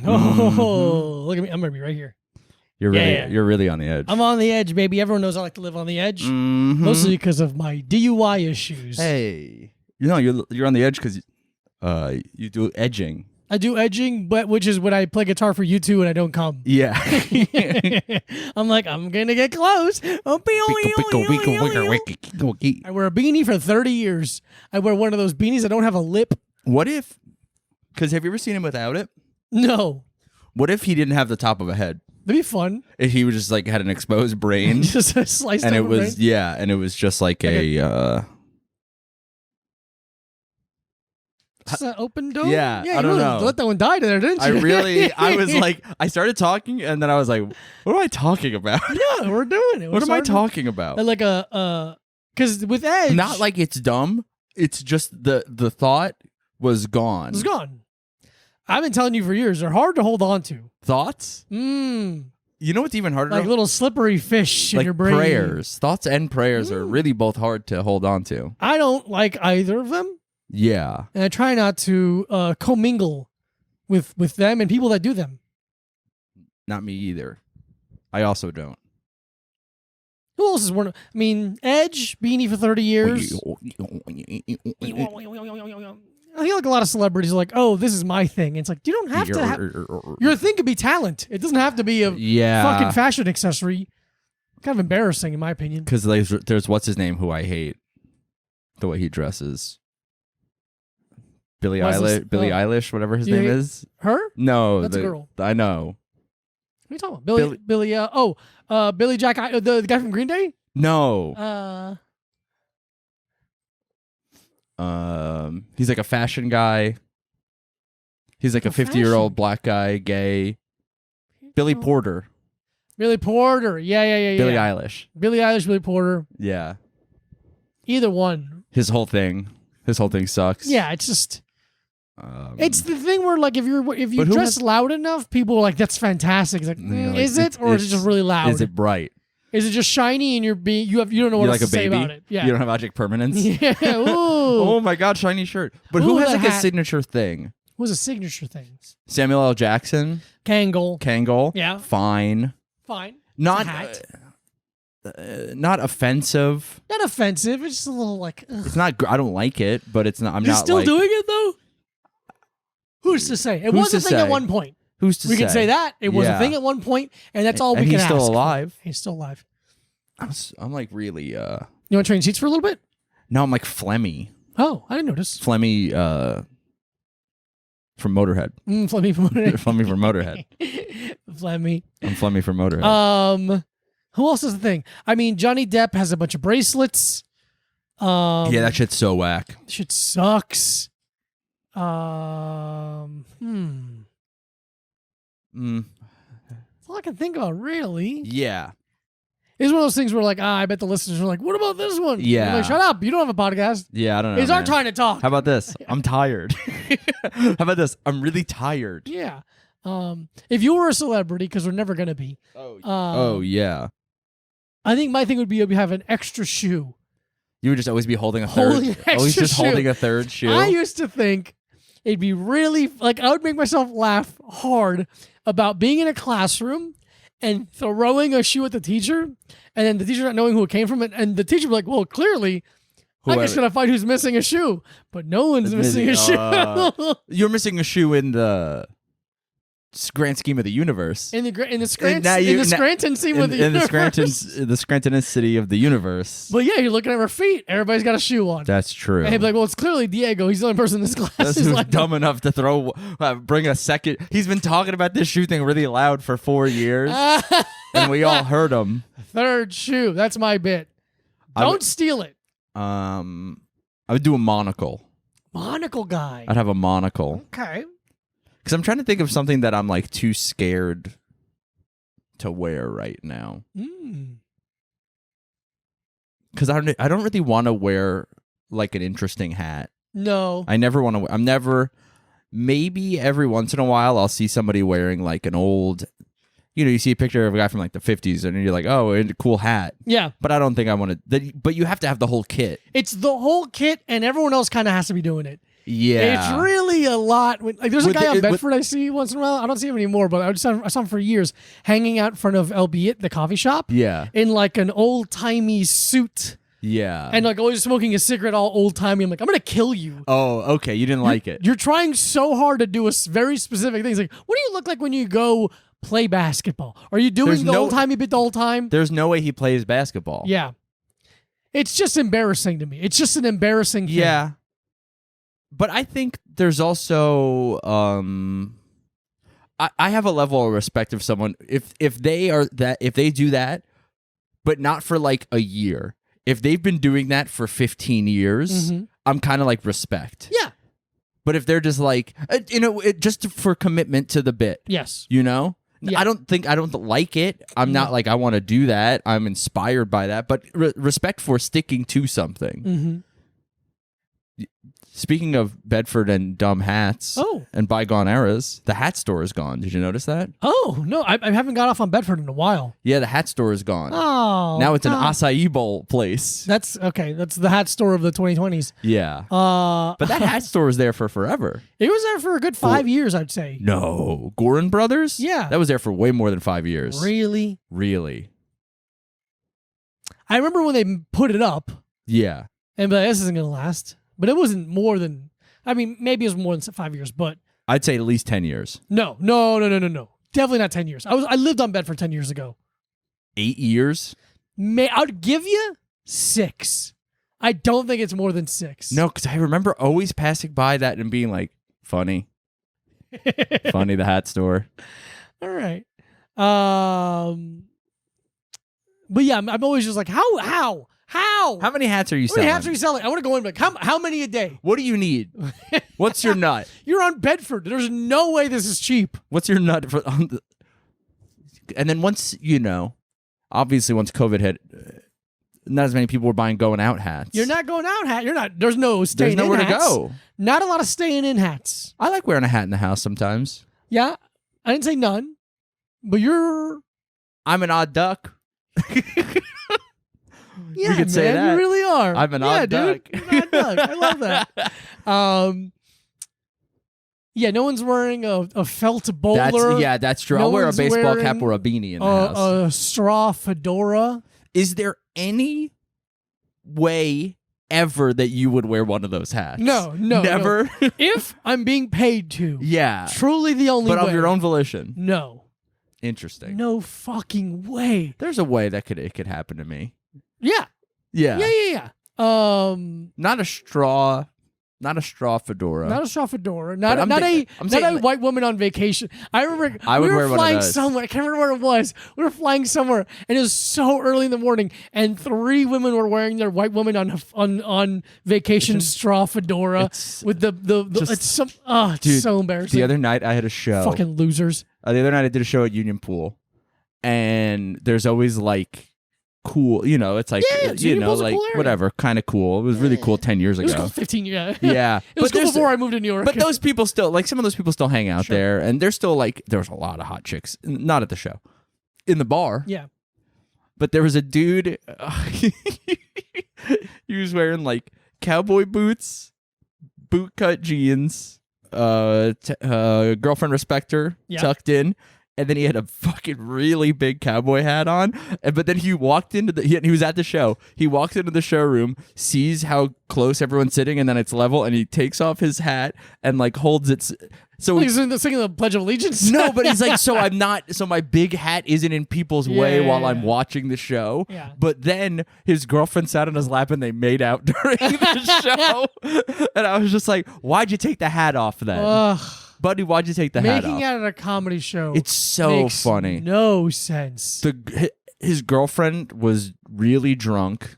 Oh, look at me. I'm going to be right here. You're really on the edge. I'm on the edge, baby. Everyone knows I like to live on the edge. Mostly because of my DUI issues. Hey. You're on the edge because you do edging. I do edging, which is when I play guitar for you two and I don't come. Yeah. I'm like, I'm going to get close. I wear a beanie for 30 years. I wear one of those beanies that don't have a lip. What if, because have you ever seen him without it? No. What if he didn't have the top of a head? That'd be fun. If he was just like had an exposed brain. Just a sliced and it was brain. Yeah, and it was just like Just an open dome? Yeah, yeah, I don't know. Let that one die there, didn't you? I was like, I started talking, and then I was like, what am I talking about? Yeah, we're doing it. What am I talking about? Like because with Edge. Not like it's dumb. It's just the thought was gone. It's gone. I've been telling you for years, they're hard to hold on to. Thoughts? You know what's even harder? Like little slippery fish in your brain. Prayers. Thoughts and prayers are really both hard to hold on to. I don't like either of them. Yeah. And I try not to commingle with them and people that do them. Not me either. I also don't. Who else is one? I mean, Edge, beanie for 30 years. I feel like a lot of celebrities are like, oh, this is my thing. It's like, you don't have to have... Your thing could be talent. It doesn't have to be a fucking fashion accessory. Kind of embarrassing, in my opinion. Because there's what's his name who I hate. The way he dresses. Billie Eilish, whatever his name is. Her? No. That's a girl. I know. What are you talking about? Billy Jack, the guy from Green Day? No. He's like a fashion guy. He's like a 50-year-old black guy, gay. Billy Porter. Billy Porter. Yeah. Billie Eilish. Billy Porter. Yeah. Either one. His whole thing sucks. Yeah, it's just it's the thing where like if you dress loud enough, people are like, that's fantastic. It's like, is it? Or is it just really loud? Is it bright? Is it just shiny and you don't know what else to say about it? Yeah. You don't have magic permanence? Yeah. Ooh. Oh my God, shiny shirt. But who has like a signature thing? What's a signature thing? Samuel L. Jackson. Kangol. Yeah. Fine. Not not offensive. Not offensive. It's just a little like. Ugh. It's not. I don't like it, but it's not. I'm You're not. Still doing it though. Who's to say? It was a thing at one point. Who's to say? We can say that it was a thing at one point, and that's all we can ask. He's still alive. He's still alive. I'm like really. You want to trade seats for a little bit? No, I'm like phlegmy. Oh, I didn't notice. Phlegmy. From Motorhead. Phlegmy from Motorhead. Phlegmy from Motorhead. Phlegmy. I'm phlegmy from Motorhead. Who else is the thing? I mean, Johnny Depp has a bunch of bracelets. Yeah, that shit's so whack. Shit sucks. That's all I can think about, really. Yeah. It's one of those things where, like, I bet the listeners are like, what about this one? Yeah. Like, shut up. You don't have a podcast. Yeah, I don't know. It's our time to talk. How about this? I'm tired. How about this? I'm really tired. Yeah. If you were a celebrity, because we're never going to be. Oh, yeah. I think my thing would be have an extra shoe. You would just always be holding a third. Always just holding a third shoe. I used to think it'd be really, like, I would make myself laugh hard about being in a classroom and throwing a shoe at the teacher, and then the teacher not knowing who it came from, and the teacher would be like, well, clearly, I just gotta find who's missing a shoe, but no one's missing a shoe. You're missing a shoe in the grand scheme of the universe. In the Scranton scheme of the universe. In the Scrantonicity of the universe. Well, yeah, you're looking at our feet. Everybody's got a shoe on. That's true. And he'd be like, well, it's clearly Diego. He's the only person in this class. That's who's like dumb enough to bring a second. He's been talking about this shoe thing really loud for 4 years, and we all heard him. Third shoe. That's my bit. Don't steal it. I would do a monocle. Monocle guy. I'd have a monocle. Okay. Because I'm trying to think of something that I'm like too scared to wear right now. Because I don't really want to wear like an interesting hat. No. I never want to. I'm never. Maybe every once in a while I'll see somebody wearing like an old. You see a picture of a guy from like the 50s and you're like, oh, a cool hat. Yeah. But I don't think I want to. But you have to have the whole kit. It's the whole kit, and everyone else kind of has to be doing it. Yeah. It's really a lot. Like, there's a With guy the- on with- Bedford I see once in a while. I don't see him anymore, but I saw him for years hanging out in front of Albeit, the coffee shop, Yeah. in like an old timey suit Yeah. and like always smoking a cigarette, all old timey. I'm like, I'm gonna kill you. Oh, okay. You didn't like it. You're trying so hard to do a very specific thing. It's like, what do you look like when you go play basketball? Are you doing There's the no- old timey bit the whole time? There's no way he plays basketball. Yeah. It's just embarrassing to me. It's just an embarrassing thing. Yeah. But I think there's also I have a level of respect of someone if they do that, but not for like a year. If they've been doing that for 15 years, I'm kind of like respect. Yeah. But if they're just like just for commitment to the bit, Yes. Yeah. Yeah. I don't like it. I'm not like I want to do that. I'm inspired by that, but respect for sticking to something. Mm-hmm. Speaking of Bedford and dumb hats and bygone eras, the hat store is gone. Did you notice that? Oh, no. I haven't got off on Bedford in a while. Yeah, the hat store is gone. Oh. Now it's an God. acai bowl place. That's okay. That's the hat store of the 2020s. Yeah. But But that hat store was there for forever. it was there for a good 5 years, I'd say. No. Gorin Brothers? Yeah. That was there for way more than 5 years. Really? Really? I remember when they put it up Yeah. and be like, this isn't going to last. But it wasn't more than, I mean, maybe it was more than 5 years, but I'd say at least 10 years. no. Definitely not 10 years. I lived on Bedford 10 years ago. 8 years? I'd give you 6. I don't think it's more than 6. No, because I remember always passing by that and being like, funny. Funny, the hat store. All right. But yeah, I'm always just like, how? How many hats are you How selling? many hats are you selling? I want to go in and be like, how many a day? What do you need? What's your nut? You're on Bedford. There's no way this is cheap. What's your nut for? And then once obviously once COVID hit, not as many people were buying going out hats. You're not going out hat. You're not. There's no staying There's nowhere in to hats. go. Not a lot of staying in hats. I like wearing a hat in the house sometimes. Yeah, I didn't say none, but you're. I'm an odd duck. Yeah, could say that. You really are. I'm an yeah, odd dude. duck. You're an odd duck. I love that. Yeah, no one's wearing a felt bowler. That's true. No I'll wear a one's baseball cap wearing or a beanie in the house. A straw fedora. Is there any way ever that you would wear one of those hats? No, Never? no. If I'm being paid to. Yeah. Truly the only But way. of your own volition. No. Interesting. No fucking way. There's a way that it could happen to me. Yeah. Yeah. Yeah. Not a straw fedora. Not a straw fedora. But I'm Not saying, a white woman on vacation. I remember I would we were wear one of flying those. somewhere. I can't remember where it was. We were flying somewhere, and it was so early in the morning, and 3 women were wearing their white woman on vacation straw fedora It's with the just- it's so it's Dude, so embarrassing. the other night I had a show. Fucking losers. The other night I did a show at Union Pool, and there's always like cool, it's like Yeah, Union Pool's a like cool area. whatever, kind of cool. It was really cool 10 years It was ago. cool 15 years. Yeah, It was but cool there's- before I moved to New York. But those people still, like, some of those people still hang out Sure. there, and they're still like, there was a lot of hot chicks, not at the show, in the bar. Yeah. But there was a dude, he was wearing like cowboy boots, bootcut jeans, girlfriend respecter Yeah. tucked in. And then he had a fucking really big cowboy hat on. But then he walked into he was at the show. He walks into the showroom, sees how close everyone's sitting, and then it's level, and he takes off his hat and like holds it. So He's singing the Pledge of Allegiance. no, but he's like, so my big hat isn't in people's way while I'm watching the show. Yeah. But then his girlfriend sat on his lap and they made out during the show. And I was just like, why'd you take the hat off then? Ugh. Buddy, why'd you take the hat off? Making out at a comedy show. It's so makes funny. No sense. His girlfriend was really drunk.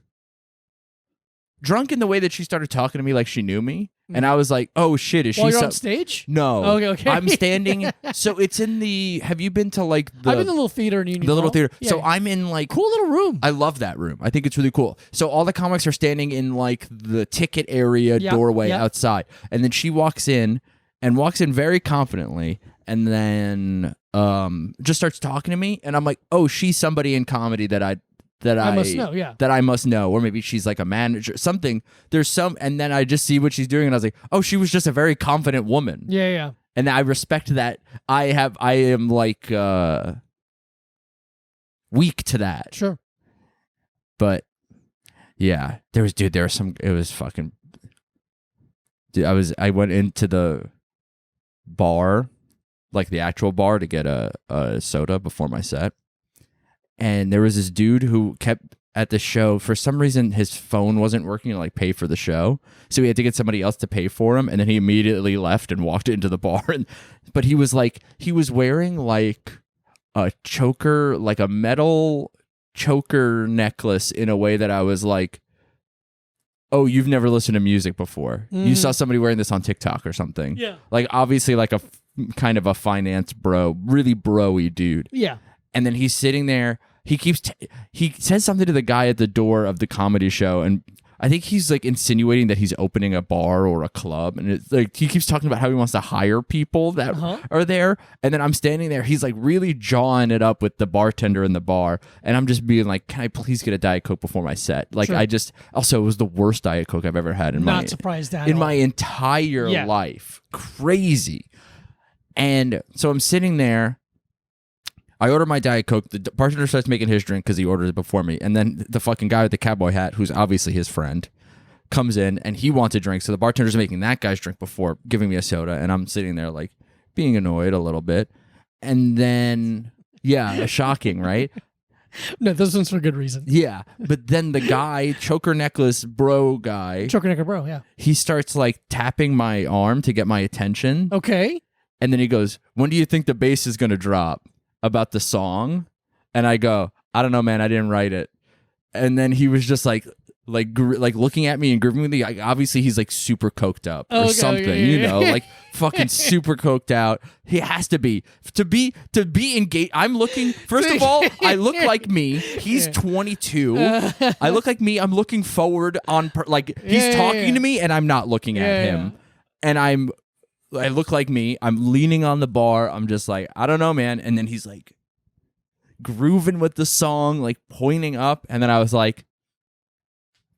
Drunk in the way that she started talking to me like she knew me. And I was like, oh shit, is While she you're on stage? No. Okay. I'm standing. So it's in the, have you been to like I'm in the little theater in Union the little Hall. theater? Yeah. So I'm in like, Cool little room. I love that room. I think it's really cool. So all the comics are standing in like the ticket area Yeah, doorway yeah. outside. And then she walks in very confidently and then just starts talking to me. And I'm like, oh, she's somebody in comedy that that I must know, yeah. that I must know, or maybe she's like a manager, something. There's some, and then I just see what she's doing, and I was like, oh, she was just a very confident woman. Yeah. And I respect that. I am like weak to that. Sure. But yeah, there was some. It was fucking. Dude, I went into the bar, like the actual bar, to get a soda before my set. And there was this dude who kept at the show. For some reason, his phone wasn't working to like pay for the show, so he had to get somebody else to pay for him. And then he immediately left and walked into the bar. But he was wearing like a choker, like a metal choker necklace, in a way that I was like, oh, you've never listened to music before. You saw somebody wearing this on TikTok or something. Yeah. Like obviously like a kind of a finance bro, really bro-y dude. Yeah. And then he's sitting there. He says something to the guy at the door of the comedy show, and I think he's like insinuating that he's opening a bar or a club, and it's like he keeps talking about how he wants to hire people that are there. And then I'm standing there. He's like really jawing it up with the bartender in the bar, and I'm just being like, "Can I please get a Diet Coke before my set?" Like Sure. Also, it was the worst Diet Coke I've ever had in Not surprised at in all. my entire life. Crazy. And so I'm sitting there. I order my Diet Coke. The bartender starts making his drink because he ordered it before me. And then the fucking guy with the cowboy hat, who's obviously his friend, comes in and he wants a drink. So the bartender's making that guy's drink before giving me a soda. And I'm sitting there like being annoyed a little bit. And then, yeah, shocking, right? No, this one's for good reason. Yeah. But then the guy, choker necklace bro guy, Choker necker bro, yeah. he starts like tapping my arm to get my attention. Okay. And then he goes, when do you think the bass is going to drop? About the song. And I go, I don't know, man, I didn't write it. And then he was just like looking at me and grooving with me. Like, obviously he's like super coked up or something, you know, like fucking super coked out. He has to be engaged. I'm looking, first of all, I look like me. He's 22. I look like me. I'm looking forward on he's talking to me and I'm not looking at him. And I look like me. I'm leaning on the bar. I'm just like, I don't know, man. And then he's like grooving with the song, like pointing up. And then I was like,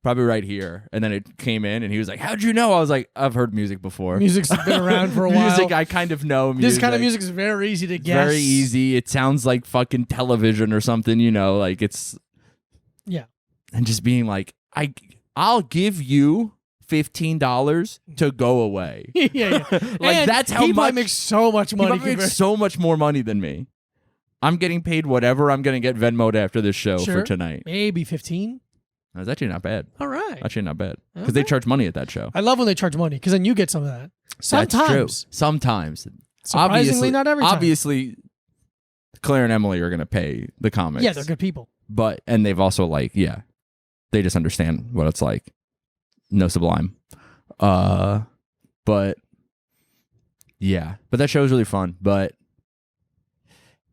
probably right here. And then it came in and he was like, how'd you know? I was like, I've heard music before. Music's been around for a while. Music, I kind of know music. This kind of music is very easy to guess. Very easy. It sounds like fucking television or something, you know, like it's. Yeah. And just being like, I'll give you $15 to go away. Yeah. Like and that's how he much makes so much money. He makes so much more money than me. I'm getting paid whatever I'm going to get Venmo'd after this show for tonight. Maybe 15. That's actually not bad. All right. Actually not bad. Because they charge money at that show. I love when they charge money because then you get some of that. Sometimes. That's true. Sometimes. Surprisingly, not every time. Obviously, Claire and Emily are going to pay the comics. Yeah, they're good people. And they've also they just understand what it's like. No Sublime. But yeah, but that show is really fun. But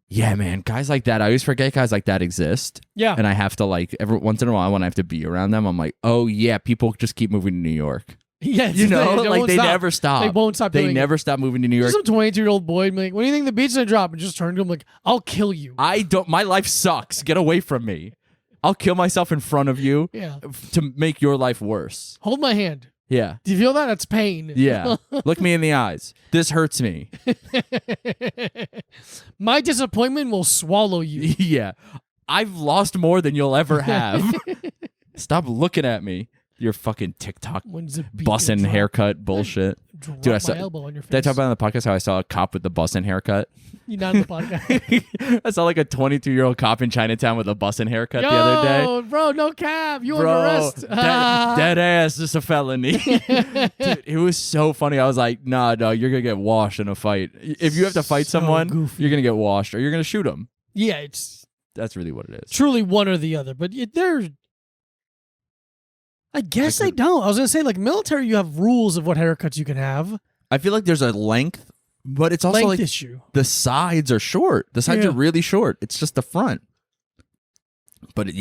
yeah, man, guys like that, I always forget guys like that exist. Yeah. And I have to every once in a while when I have to be around them, I'm like, oh yeah, people just keep moving to New York. Yeah, you know, they never stop. They won't stop. They never stop moving to New York. Some 22-year-old boy, like, when do you think the beat's gonna drop? And just turn to him like, I'll kill you. My life sucks. Get away from me. I'll kill myself in front of you to make your life worse. Hold my hand. Yeah. Do you feel that? That's pain. Yeah. Look me in the eyes. This hurts me. My disappointment will swallow you. Yeah. I've lost more than you'll ever have. Stop looking at me. Your fucking TikTok bussin' haircut bullshit. Dude, I saw my elbow on your face. Did I talk about on the podcast how I saw a cop with the bussin' haircut? You're not in the podcast. I saw like a 22-year-old cop in Chinatown with a bussin' haircut the other day. Bro, no cap. You under arrest. Dead ass. This is a felony. Dude, it was so funny. I was like, nah, no, you're going to get washed in a fight. If you have to fight someone, you're going to get washed or you're going to shoot them. Yeah, that's really what it is. Truly one or the other. But I guess I don't. I was going to say, like, military, you have rules of what haircuts you can have. I feel like there's a length, but it's also like issue. The sides are short. The sides are really short. It's just the front. But it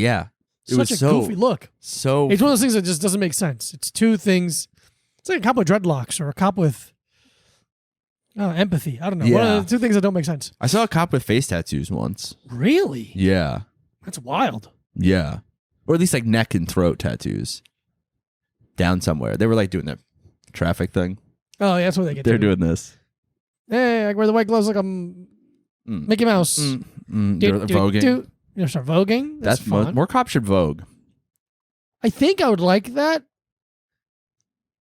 was such a goofy look. It's one of those things that just doesn't make sense. It's two things. It's like a cop with dreadlocks or a cop with empathy. I don't know. One of the two things that don't make sense. I saw a cop with face tattoos once. Really? Yeah. That's wild. Yeah. Or at least like neck and throat tattoos. Down somewhere. They were like doing that traffic thing. Oh, yeah, that's what they get. They're doing this. Hey, I wear the white gloves like I'm Mickey Mouse. They're voguing. You start voguing. That's fun. More cops should vogue. I think I would like that.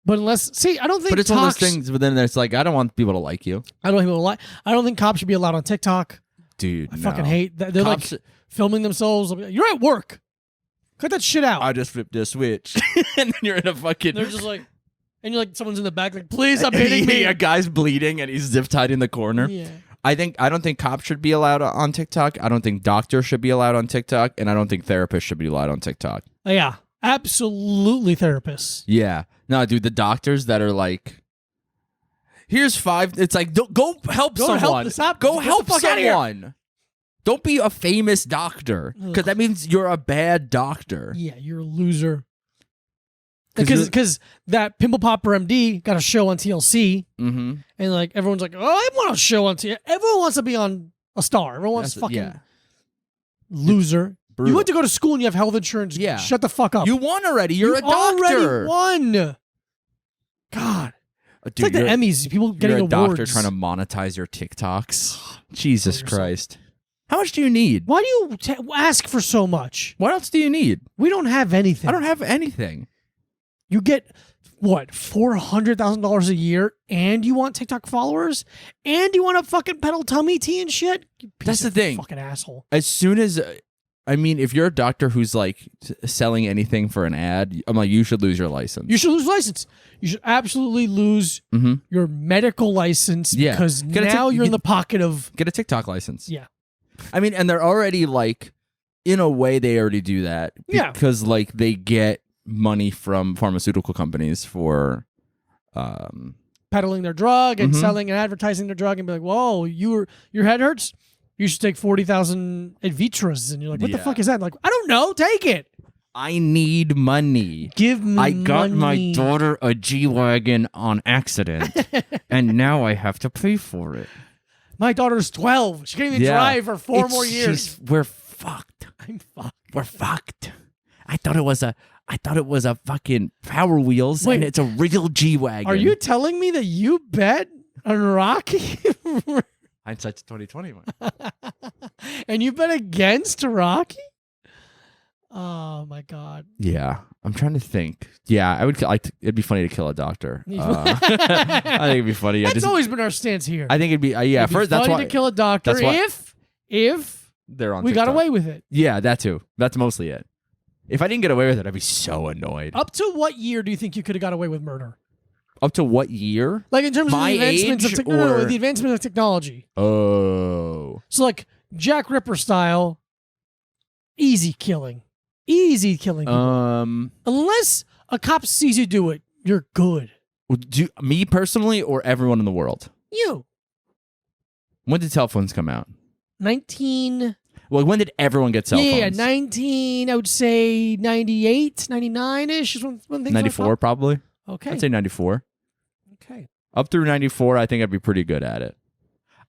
But I don't think. But it's one of those things. But then it's like, I don't want people to like you. I don't think cops should be allowed on TikTok. Dude, I fucking hate that. They're cops, like filming themselves. You're at work. Cut that shit out. I just flipped the switch, and then you're in a fucking. They're just like, and you're like, someone's in the back, like, please, stop hitting me. A guy's bleeding, and he's zip tied in the corner. Yeah. I don't think cops should be allowed on TikTok. I don't think doctors should be allowed on TikTok, and I don't think therapists should be allowed on TikTok. Yeah, absolutely, therapists. Yeah. No, dude, the doctors that are like, here's 5. It's like, go help someone. Go help someone. Don't be a famous doctor, because that means you're a bad doctor. Yeah, you're a loser. Because that Pimple Popper MD got a show on TLC, and like everyone's like, oh, I want a show on TLC. Everyone wants to be on a star. Everyone wants loser. Brutal. You went to go to school and you have health insurance. Yeah. Shut the fuck up. You won already. You're a doctor. Already won. God. Dude, it's like the Emmys. People getting awards. You're a doctor trying to monetize your TikToks. Jesus Christ. How much do you need? Why do you ask for so much? What else do you need? We don't have anything. I don't have anything. You get, what, $400,000 a year, and you want TikTok followers, and you want to fucking peddle tummy tea and shit? That's the thing. Fucking asshole. As soon as... I mean, if you're a doctor who's like selling anything for an ad, I'm like, you should lose your license. You should lose license. You should absolutely lose your medical license because now you're in the pocket of... Get a TikTok license. Yeah. I mean, and they're already like, in a way, they already do that. Because like they get money from pharmaceutical companies for... peddling their drug and selling and advertising their drug and be like, whoa, your head hurts? You should take 40,000 Advitras. And you're like, what the fuck is that? I'm like, I don't know. Take it. I need money. Give me money. I got my daughter a G-Wagon on accident, and now I have to pay for it. My daughter's 12. She can't even drive for 4 more years. We're fucked. I'm fucked. We're fucked. I thought it was a fucking Power Wheels, and it's a real G-Wagon. Are you telling me that you bet on Rocky? Hindsight's 2020. And you bet against Rocky? Oh my god. Yeah, I'm trying to think. Yeah, I would. It'd be funny to kill a doctor. I think it'd be funny. That's always been our stance here. I think it'd be. Yeah, it'd be funny to kill a doctor if they're on. We TikTok. got away with it. Yeah, that too. That's mostly it. If I didn't get away with it, I'd be so annoyed. Up to what year do you think you could have got away with murder? Up to what year? Like in terms My of the advancements age of the advancement of technology. Oh. So like Jack Ripper style, easy killing. Easy killing people. Unless a cop sees you do it, you're good. Me personally or everyone in the world? You. When did cell phones come out? 19... Well, when did everyone get cell phones? Yeah, 19, I would say 98, 99-ish is when things 94 probably. Okay. I'd say 94. Okay. Up through 94, I think I'd be pretty good at it.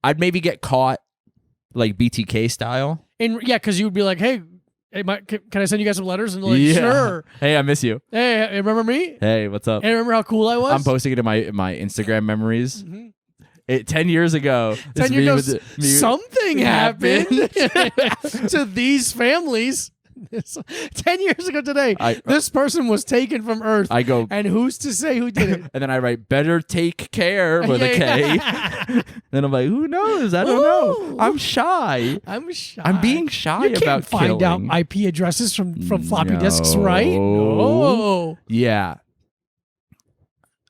I'd maybe get caught like BTK style. And yeah, because you would be like, hey, can I send you guys some letters? And they're like, sure. Hey, I miss you. Hey, remember me? Hey, what's up? Hey, remember how cool I was? I'm posting it in my Instagram memories. 10 years ago. 10 years ago, something happened to these families. 10 years ago today, this person was taken from Earth. I go, and who's to say who did it? And then I write, better take care with a K. Then I'm like, who knows? I don't know. I'm shy. I'm being shy you about killing. Find out IP addresses from floppy disks, right? No. Yeah.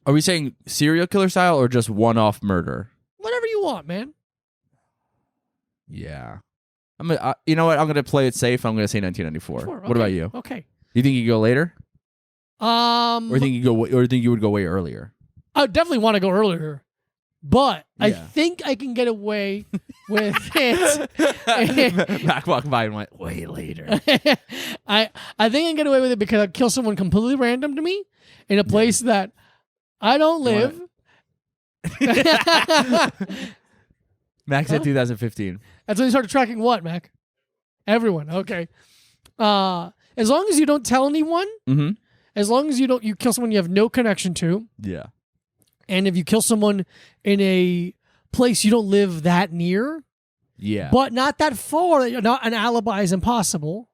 Are we saying serial killer style or just one-off murder? Whatever you want, man. Yeah. You know what? I'm gonna play it safe. I'm gonna say 1994. Okay. What about you? Okay. You think you go later? Or think you would go way earlier? I definitely want to go earlier, but I think I can get away with it. Back walking by and went way later. I think I can get away with it because I'd kill someone completely random to me in a place that I don't live. Mac said 2015. That's when you started tracking what, Mac? Everyone. Okay. As long as you don't tell anyone, Mm-hmm. as long as you kill someone you have no connection to, Yeah. and if you kill someone in a place you don't live that near, Yeah. but not that far, not an alibi is impossible.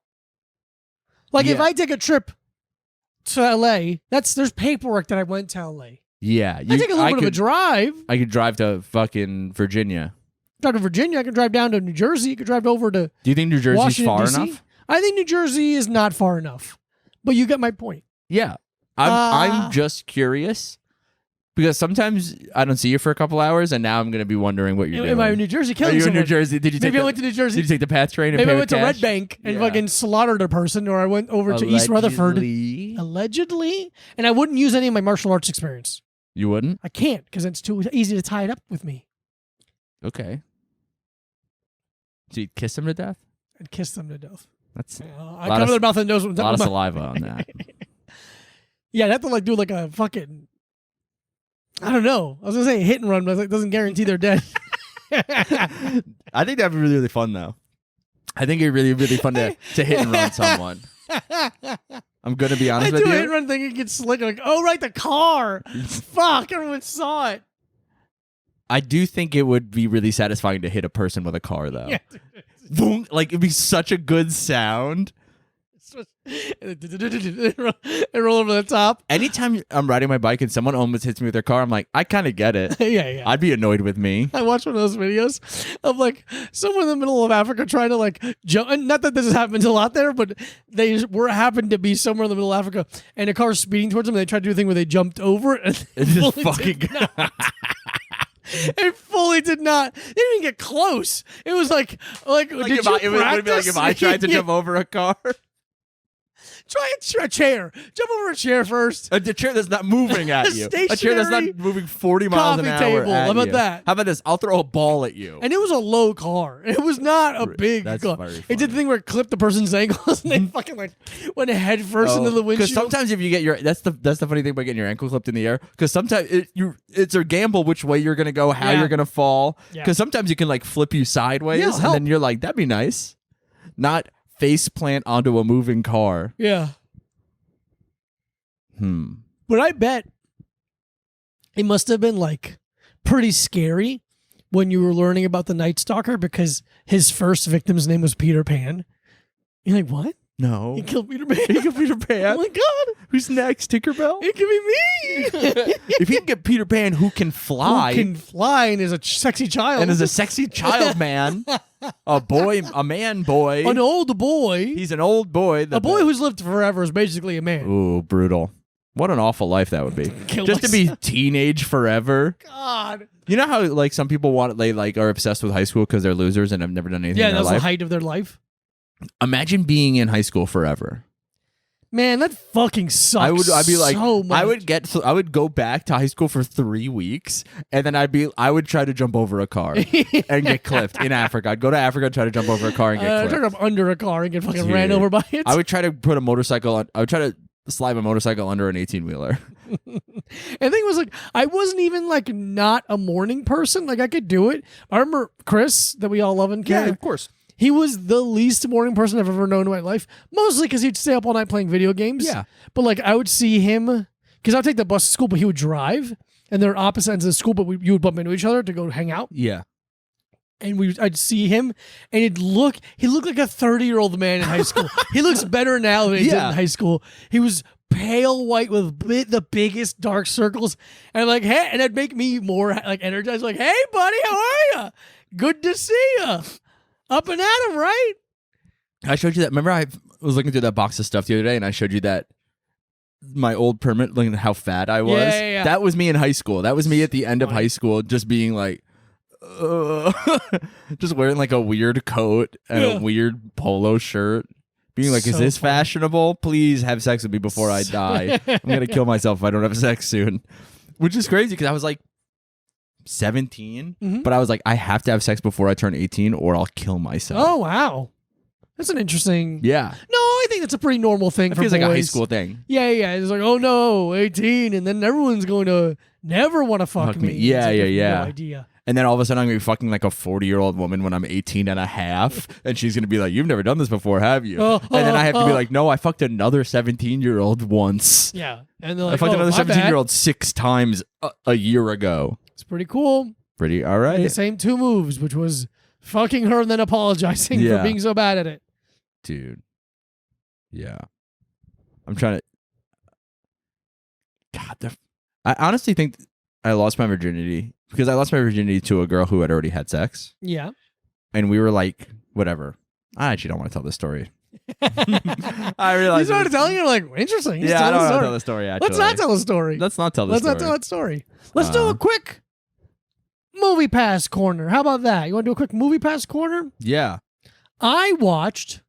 Like if Yeah. I take a trip to LA, there's paperwork that I went to LA. Yeah. I take a little bit of a drive. I could drive to fucking Virginia. Drive to Virginia. I could drive down to New Jersey. I could drive over to Do you think New Jersey's Washington, far D.C. enough? I think New Jersey is not far enough. But you get my point. Yeah. I'm just curious because sometimes I don't see you for a couple hours, and now I'm going to be wondering what you're doing. Am I in New Jersey Are killing you in someone? New Jersey? Did you take Maybe I the, went to New Jersey. Did you take the PATH train? And Maybe pay I with went to cash? Red Bank and Yeah. fucking slaughtered a person, or I went over to East Rutherford. Allegedly. And I wouldn't use any of my martial arts experience. You wouldn't? I can't because it's too easy to tie it up with me. Okay. So you'd kiss him to death? I'd kiss them to death. That's I cover their mouth and nose. a lot of saliva on that. Yeah, I'd have to like do like a fucking, I don't know. I was going to say hit and run, but it doesn't guarantee they're dead. I think that'd be really, really fun, though. I think it'd be really, really fun to hit and run someone. I'm going to be honest I with do a hit you. and run thing. It gets slick. Like, oh, right, the car. Fuck, everyone saw it. I do think it would be really satisfying to hit a person with a car, though. Yeah. Boom. Like, it'd be such a good sound. And roll over the top. Anytime I'm riding my bike and someone almost hits me with their car, I'm like, I kind of get it. Yeah. I'd be annoyed with me. I watched one of those videos of like someone in the middle of Africa trying to like jump. And not that this happens a lot there, but they happened to be somewhere in the middle of Africa, and a car speeding towards them. And they tried to do a thing where they jumped over it. And It's just fully fucking did not. It fully did not. They didn't even get close. It was like did you it would be like practice? if I tried to jump over a car. Try a chair. Jump over a chair first. A chair that's not moving at you. A chair that's not Stationary moving 40 miles an coffee hour table. at How about you. that? How about this? I'll throw a ball at you. And it was a low car. It was not a big That's car. very It did the thing where it clipped the person's ankles and they fucking like went head first into the windshield. Because sometimes if you get that's the funny thing about getting your ankle clipped in the air. Because sometimes it's a gamble which way you're gonna go, how Yeah. you're gonna fall. Yeah. Because sometimes you can like flip you sideways, Yeah, and help. then you're like, that'd be nice. Not face plant onto a moving car. Yeah. But I bet it must have been like pretty scary when you were learning about the Night Stalker because his first victim's name was Peter Pan. You're like, what? No. He killed Peter Pan. He killed Peter Pan. Oh my god. Who's next? Tinkerbell? It could be me. If he can get Peter Pan who can fly, Who can fly and is a sexy child. and is a sexy child man, a man boy. an old boy. He's an old boy. A boy who's lived forever is basically a man. Ooh, brutal. What an awful life that would be. Kill Just to be myself. teenage forever. God. You know how like some people they like are obsessed with high school because they're losers and have never done anything Yeah, in that their was the life. height of their life. Imagine being in high school forever. Man, that fucking sucks. I'd be like, so much. I would go back to high school for 3 weeks, and then I would try to jump over a car and get clipped in Africa. I'd go to Africa and try to jump over a car and get I clipped. turned up under a car and get fucking Dude. ran over by it. I would try to put a motorcycle on. I would try to slide my motorcycle under an 18-wheeler. And the thing was like, I wasn't even like not a morning person. Like I could do it. I remember Chris that we all love and care. course. He was the least morning person I've ever known in my life. Mostly because he'd stay up all night playing video games. Yeah. But like I would see him because I would take the bus to school, but he would drive, and they're opposite ends of the school, but you would bump into each other to go hang out. Yeah. And I'd see him, and he looked like a 30-year-old man in high school. He looks better now than he did in high school. He was pale white with the biggest dark circles, and like, hey, and it'd make me more like energized. Like, hey, buddy, how are you? Good to see you. Up and at him, right? I showed you that. Remember, I was looking through that box of stuff the other day, and I showed you that my old permit, looking at how fat I was. Yeah. That was me in high school. That was me at the end of high school, just being like, just wearing like a weird coat and a weird polo shirt. Being like, is So this funny. fashionable? Please have sex with me before I die. I'm going to kill myself if I don't have sex soon. Which is crazy because I was like 17, but I was like, I have to have sex before I turn 18 or I'll kill myself. Oh wow, that's an interesting. Yeah. No, I think that's a pretty normal thing It for feels boys. like a high school thing. Yeah. It's like, oh no, 18, and then everyone's going to never want to fuck me. Yeah, It's like, yeah, you have yeah. No idea. And then all of a sudden I'm going to be fucking like a 40-year-old woman when I'm 18 and a half. And she's going to be like, you've never done this before, have you? And then I have to be like, no, I fucked another 17-year-old once. Yeah. And they're like, I fucked another my bad. 17-year-old 6 times a year ago. It's pretty cool. Pretty all right. And the same 2 moves, which was fucking her and then apologizing for being so bad at it. Dude. Yeah. I'm trying to... God, I honestly think I lost my virginity because I lost my virginity to a girl who had already had sex. Yeah. And we were like, whatever. I actually don't want to tell this story. I realized. You started telling you, like, interesting. Yeah, I don't want to tell the story, actually. Let's not tell the story. Let's not tell the Let's story. not tell that story. Let's do a quick movie pass corner. How about that? You want to do a quick movie pass corner? Yeah. I watched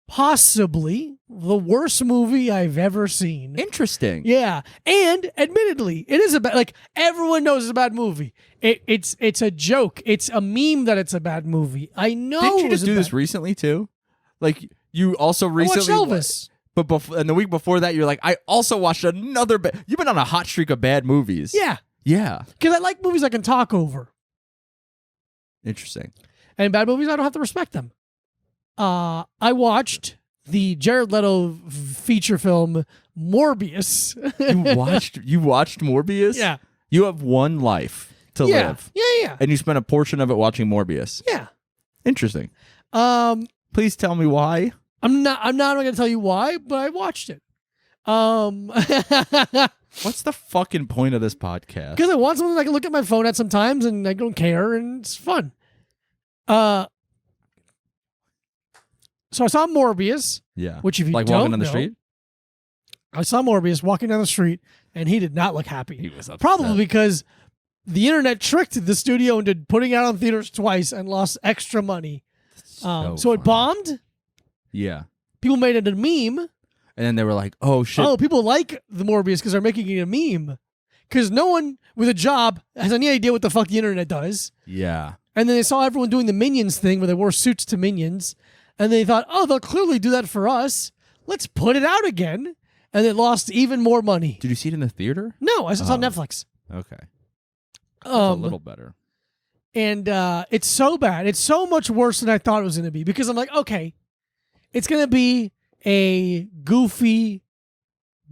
possibly the worst movie I've ever seen. Interesting. Yeah. And admittedly, it is a bad, like, everyone knows it's a bad movie. It's a joke. It's a meme that it's a bad movie. I know. Didn't you just do this recently, too? Like, you also recently... I watched Elvis. But and the week before that, you're like, I also watched another... You've been on a hot streak of bad movies. Yeah. Yeah. Because I like movies I can talk over. Interesting. And bad movies, I don't have to respect them. I watched the Jared Leto feature film Morbius. You watched Morbius? Yeah. You have one life to live. Yeah. And you spent a portion of it watching Morbius. Yeah. Interesting. Please tell me why. I'm not going to tell you why, but I watched it. What's the fucking point of this podcast? Because I want something I can look at my phone at sometimes and I don't care and it's fun. So I saw Morbius. Yeah. Which if you like don't walking on the know, street? I saw Morbius walking down the street and he did not look happy. He was upset. Probably because the internet tricked the studio into putting it out in theaters twice and lost extra money. So it funny. bombed. Yeah. People made it a meme. And then they were like, oh, shit. Oh, people like the Morbius because they're making it a meme. Because no one with a job has any idea what the fuck the internet does. Yeah. And then they saw everyone doing the Minions thing where they wore suits to Minions. And they thought, oh, they'll clearly do that for us. Let's put it out again. And it lost even more money. Did you see it in the theater? No, I saw it on Netflix. Okay. That's a little better. And it's so bad. It's so much worse than I thought it was going to be. Because I'm like, okay, it's going to be a goofy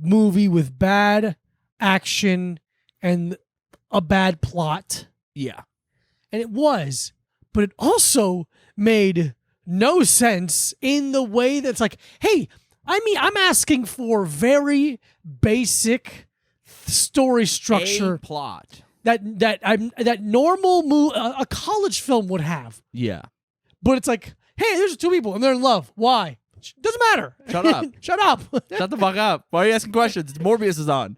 movie with bad action and a bad plot. Yeah. And it was. But it also made no sense in the way that's like, hey, I mean, I'm asking for very basic story structure. A plot. That normal a college film would have. Yeah. But it's like, hey, there's 2 people and they're in love. Why? Doesn't matter. Shut up. Shut up. Shut the fuck up. Why are you asking questions? Morbius is on.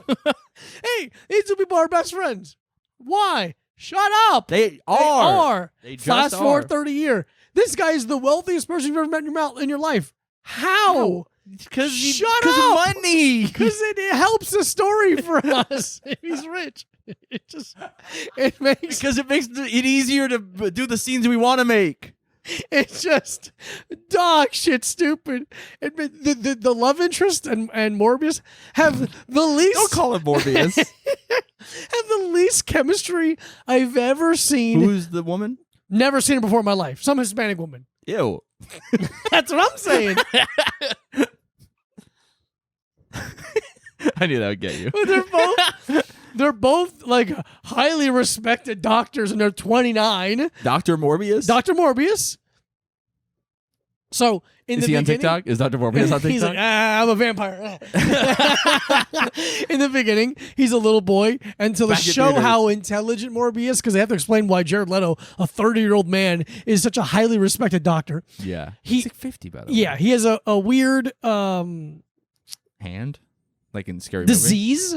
Hey, these 2 people are best friends. Why? Shut up. They are. They just Fast forward are. 30 years. This guy is the wealthiest person you've ever met in your life. How? Because Shut up. money. Because it helps the story for us. If he's rich. It makes it easier to do the scenes we want to make. it's just dog shit stupid. The love interest and Morbius have the least Don't call it Morbius. have the least chemistry I've ever seen. Who's the woman? Never seen her before in my life. Some Hispanic woman. Ew. That's what I'm saying. I knew that would get you. But they're both like highly respected doctors and they're 29. Dr. Morbius? Dr. Morbius. So Is he on TikTok? Is Dr. Morbius on TikTok? He's like, I'm a vampire. In the beginning, he's a little boy until they Back in show theaters. how intelligent Morbius, because they have to explain why Jared Leto, a 30-year-old man, is such a highly respected doctor. Yeah. He's like 50, by the way. Yeah, he has a weird Hand? Like in Scary disease.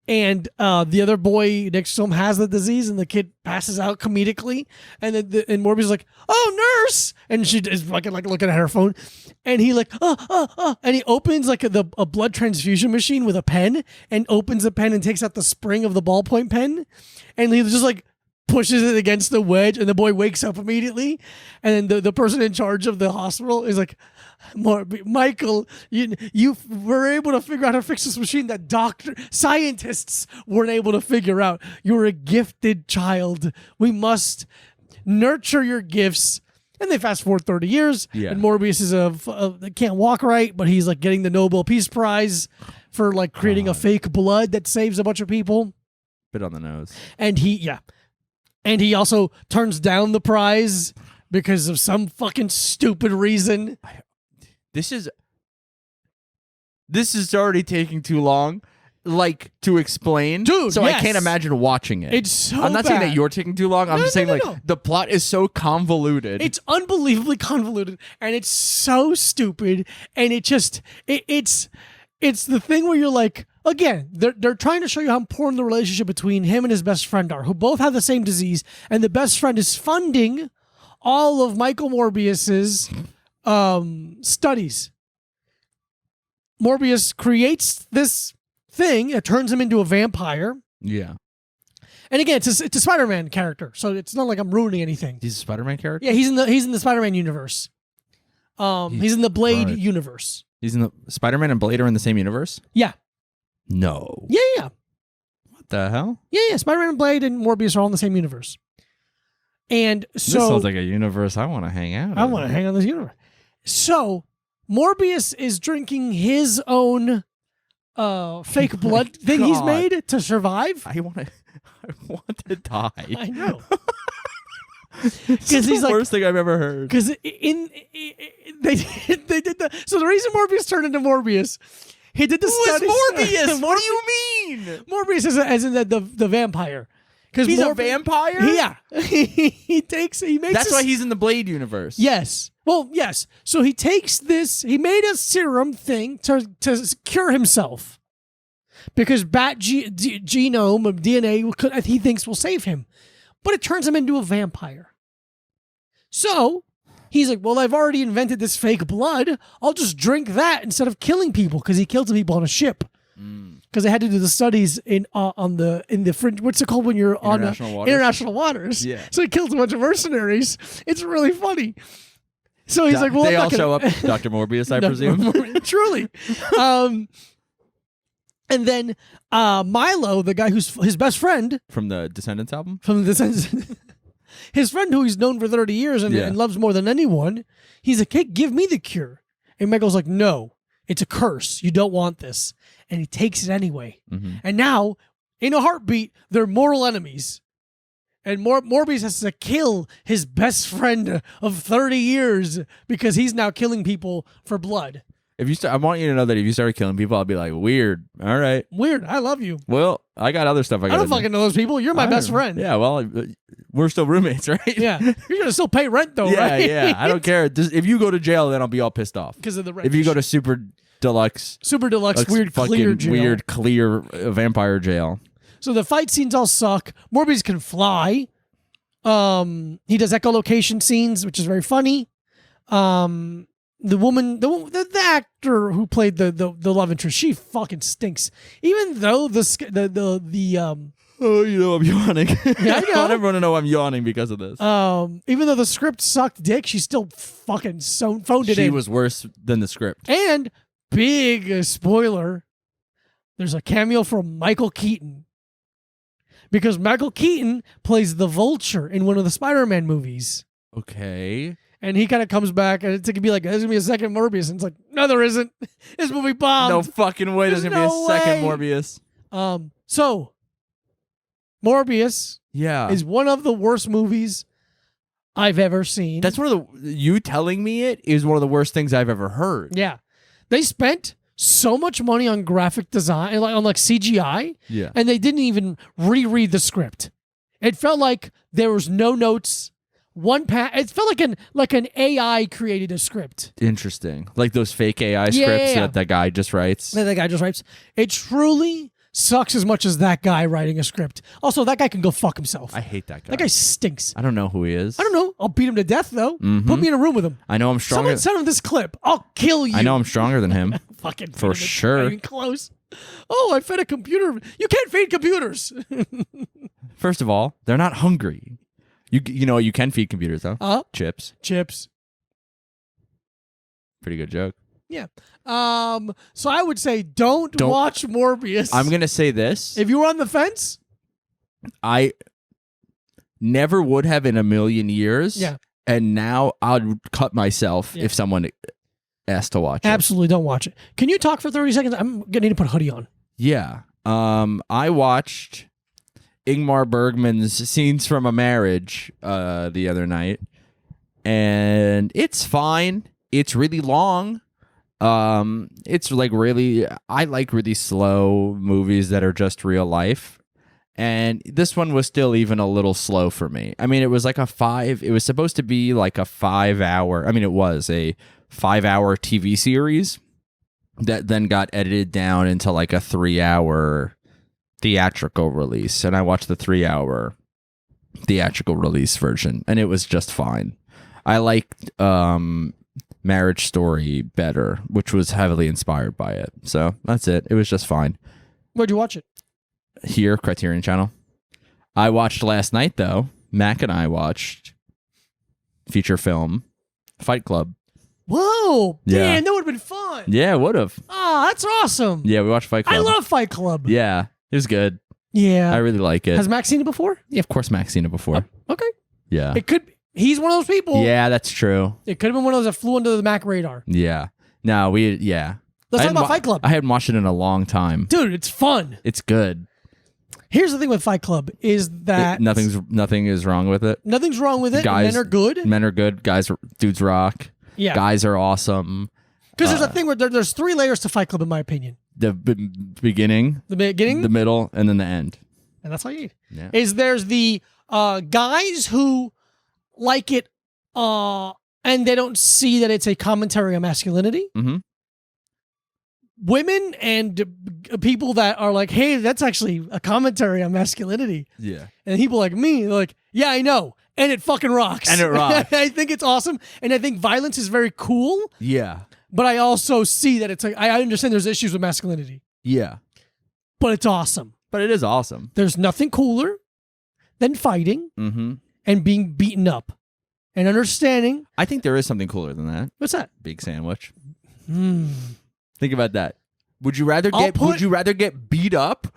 And the other boy next to him has the disease, and the kid passes out comedically. And then and Morbius is like, "Oh, nurse!" And she is fucking like looking at her phone, and he like, and he opens like a blood transfusion machine with a pen, and opens the pen and takes out the spring of the ballpoint pen, and he's just like, pushes it against the wedge, and the boy wakes up immediately. And then the person in charge of the hospital is like, Michael, you were able to figure out how to fix this machine that scientists weren't able to figure out. You're a gifted child. We must nurture your gifts. And they fast forward 30 years, and Morbius is can't walk right, but he's like getting the Nobel Peace Prize for like creating a fake blood that saves a bunch of people. Bit on the nose. And he also turns down the prize because of some fucking stupid reason. This is already taking too long, like, to explain. Dude, so yes. I can't imagine watching it. It's so I'm not saying bad. that you're taking too long. I'm just saying, no. the plot is so convoluted. It's unbelievably convoluted, and it's so stupid, and it's the thing where you're like, again, they're trying to show you how important the relationship between him and his best friend are, who both have the same disease, and the best friend is funding all of Michael Morbius's studies. Morbius creates this thing that turns him into a vampire. Yeah. And again, it's a Spider-Man character, so it's not like I'm ruining anything. He's a Spider-Man character? Yeah, he's in the Spider-Man universe. He's in the Blade universe. He's in the Spider-Man and Blade are in the same universe? Yeah. No. Yeah. What the hell? Yeah. Spider-Man and Blade and Morbius are all in the same universe. And so this sounds like a universe I want to hang out in. I want to hang on this universe. So Morbius is drinking his own fake blood thing he's made to survive. I want to die. I know. Because he's the worst thing I've ever heard. Because they did the. So the reason Morbius turned into Morbius, he did the study. Morbius? What do you mean? Morbius is as in the vampire. He's a vampire? Yeah. He makes. That's why he's in the Blade universe. Yes. Well, yes. So he takes this. He made a serum thing to cure himself because bat genome of DNA he thinks will save him, but it turns him into a vampire. So he's like, well, I've already invented this fake blood. I'll just drink that instead of killing people, because he killed some people on a ship. Because they had to do the studies in the fringe. What's it called when you're on international waters? Yeah. So he kills a bunch of mercenaries. It's really funny. So he's like, well, they all show up. Dr. Morbius, I presume. Truly. And then Milo, the guy who's his best friend from the Descendants album, his friend who he's known for 30 years and loves more than anyone, he's like, hey, give me the cure. And Michael's like, no, it's a curse. You don't want this. And he takes it anyway. Mm-hmm. And now, in a heartbeat, they're mortal enemies. And Morbius has to kill his best friend of 30 years because he's now killing people for blood. I want you to know that if you started killing people, I'll be like, weird. All right. Weird. I love you. Well, I got other stuff I don't fucking know those people. You're my best friend. Yeah, well, we're still roommates, right? Yeah. You're going to still pay rent, though, right? Yeah. I don't care. If you go to jail, then I'll be all pissed off. Because of the rent. If you go to super deluxe, weird, clear jail. Weird, clear vampire jail. So the fight scenes all suck. Morbius can fly. He does echolocation scenes, which is very funny. The actor who played the love interest, she fucking stinks. Even though oh, I'm yawning. Yeah, I know. I want everyone to know I'm yawning because of this. Even though the script sucked dick, she still fucking phoned it in. She was worse than the script. And big spoiler, there's a cameo from Michael Keaton. Because Michael Keaton plays the Vulture in one of the Spider-Man movies. Okay. And he kind of comes back, and it's going to be like, there's going to be a second Morbius. And it's like, no, there isn't. This movie bombed. No fucking way there's going to be a second Morbius. So, Morbius is one of the worst movies I've ever seen. That's one of you telling me it is one of the worst things I've ever heard. Yeah. They spent so much money on graphic design, on CGI, and they didn't even reread the script. It felt like there was no notes. It felt like an AI created a script. Interesting, like those fake AI scripts that guy just writes. That guy just writes. It truly sucks as much as that guy writing a script. Also, that guy can go fuck himself. I hate that guy. That guy stinks. I don't know who he is. I don't know. I'll beat him to death though. Mm-hmm. Put me in a room with him. I know I'm stronger. Someone send him this clip. I'll kill you. I know I'm stronger than him. Fucking for sure. not even close. Oh, I fed a computer. You can't feed computers. First of all, they're not hungry. You know you can feed computers though. Chips. Pretty good joke. Yeah. So I would say don't watch Morbius. I'm gonna say this. If you were on the fence, I never would have in a million years. Yeah. And now I'd cut myself if someone asked to watch it. Absolutely don't watch it. Can you talk for 30 seconds? I'm gonna need to put a hoodie on. Yeah. I watched Ingmar Bergman's Scenes from a Marriage the other night, and it's fine. It's really long. It's like I like really slow movies that are just real life. And this one was still even a little slow for me. I mean, it was like it was supposed to be like a 5 hour, I mean, it was a 5 hour TV series that then got edited down into like a 3 hour theatrical release. And I watched the 3 hour theatrical release version, and it was just fine. I liked Marriage Story better, which was heavily inspired by it. So that's it. It was just fine. Where'd you watch it? Here, Criterion Channel. I watched last night, though. Mac and I watched feature film Fight Club. Whoa! Yeah. Man, that would have been fun. Yeah, would have. Oh, that's awesome. Yeah, we watched Fight Club. I love Fight Club. Yeah, it was good. Yeah. I really like it. Has Max seen it before? Yeah, of course Mac's seen it before. Okay. Yeah. It could. He's one of those people. Yeah, that's true. It could have been one of those that flew under the Mac radar. Yeah. No, yeah. Let's talk about Fight Club. I hadn't watched it in a long time. Dude, it's fun. It's good. Here's the thing with Fight Club is that nothing is wrong with it. Nothing's wrong with it. Guys, men are good. Men are good. Dudes rock. Yeah. Guys are awesome. Because there's a thing where there's 3 layers to Fight Club, in my opinion. The beginning, the middle, and then the end. And that's all you need. Yeah. There's the guys who like it and they don't see that it's a commentary on masculinity. Mm-hmm. Women and people that are like, hey, that's actually a commentary on masculinity. Yeah. And people like me, they're like, yeah, I know. And it fucking rocks. And it rocks. I think it's awesome. And I think violence is very cool. Yeah. But I also see that it's like, I understand there's issues with masculinity. Yeah. But it's awesome. But it is awesome. There's nothing cooler than fighting and being beaten up and understanding. I think there is something cooler than that. What's that? Big sandwich. Think about that. Would you rather get beat up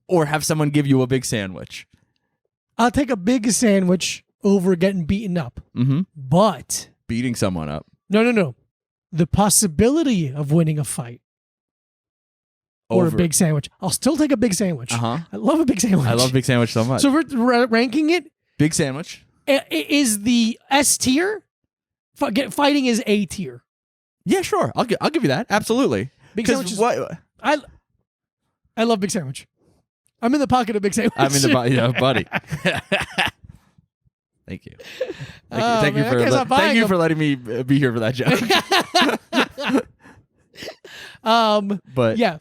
or have someone give you a big sandwich? I'll take a big sandwich over getting beaten up. But beating someone up. No. The possibility of winning a fight or a big sandwich. I'll still take a big sandwich. I love a big sandwich. I love big sandwich so much. So we're ranking it. Big sandwich is the S tier. Fighting is A tier. Yeah, sure. I'll give you that. Absolutely. Big sandwich. I love big sandwich. I'm in the pocket of big sandwich. I'm in the buddy. Thank you. Thank you for letting me be here for that joke. But yeah,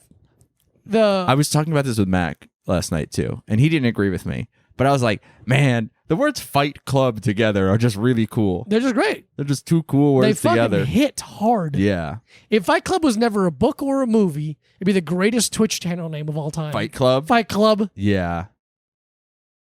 I was talking about this with Mac last night too, and he didn't agree with me. But I was like, man, the words Fight Club together are just really cool. They're just great. They're just 2 cool words together. They fucking hit hard. Yeah. If Fight Club was never a book or a movie, it'd be the greatest Twitch channel name of all time. Fight Club? Fight Club. Yeah.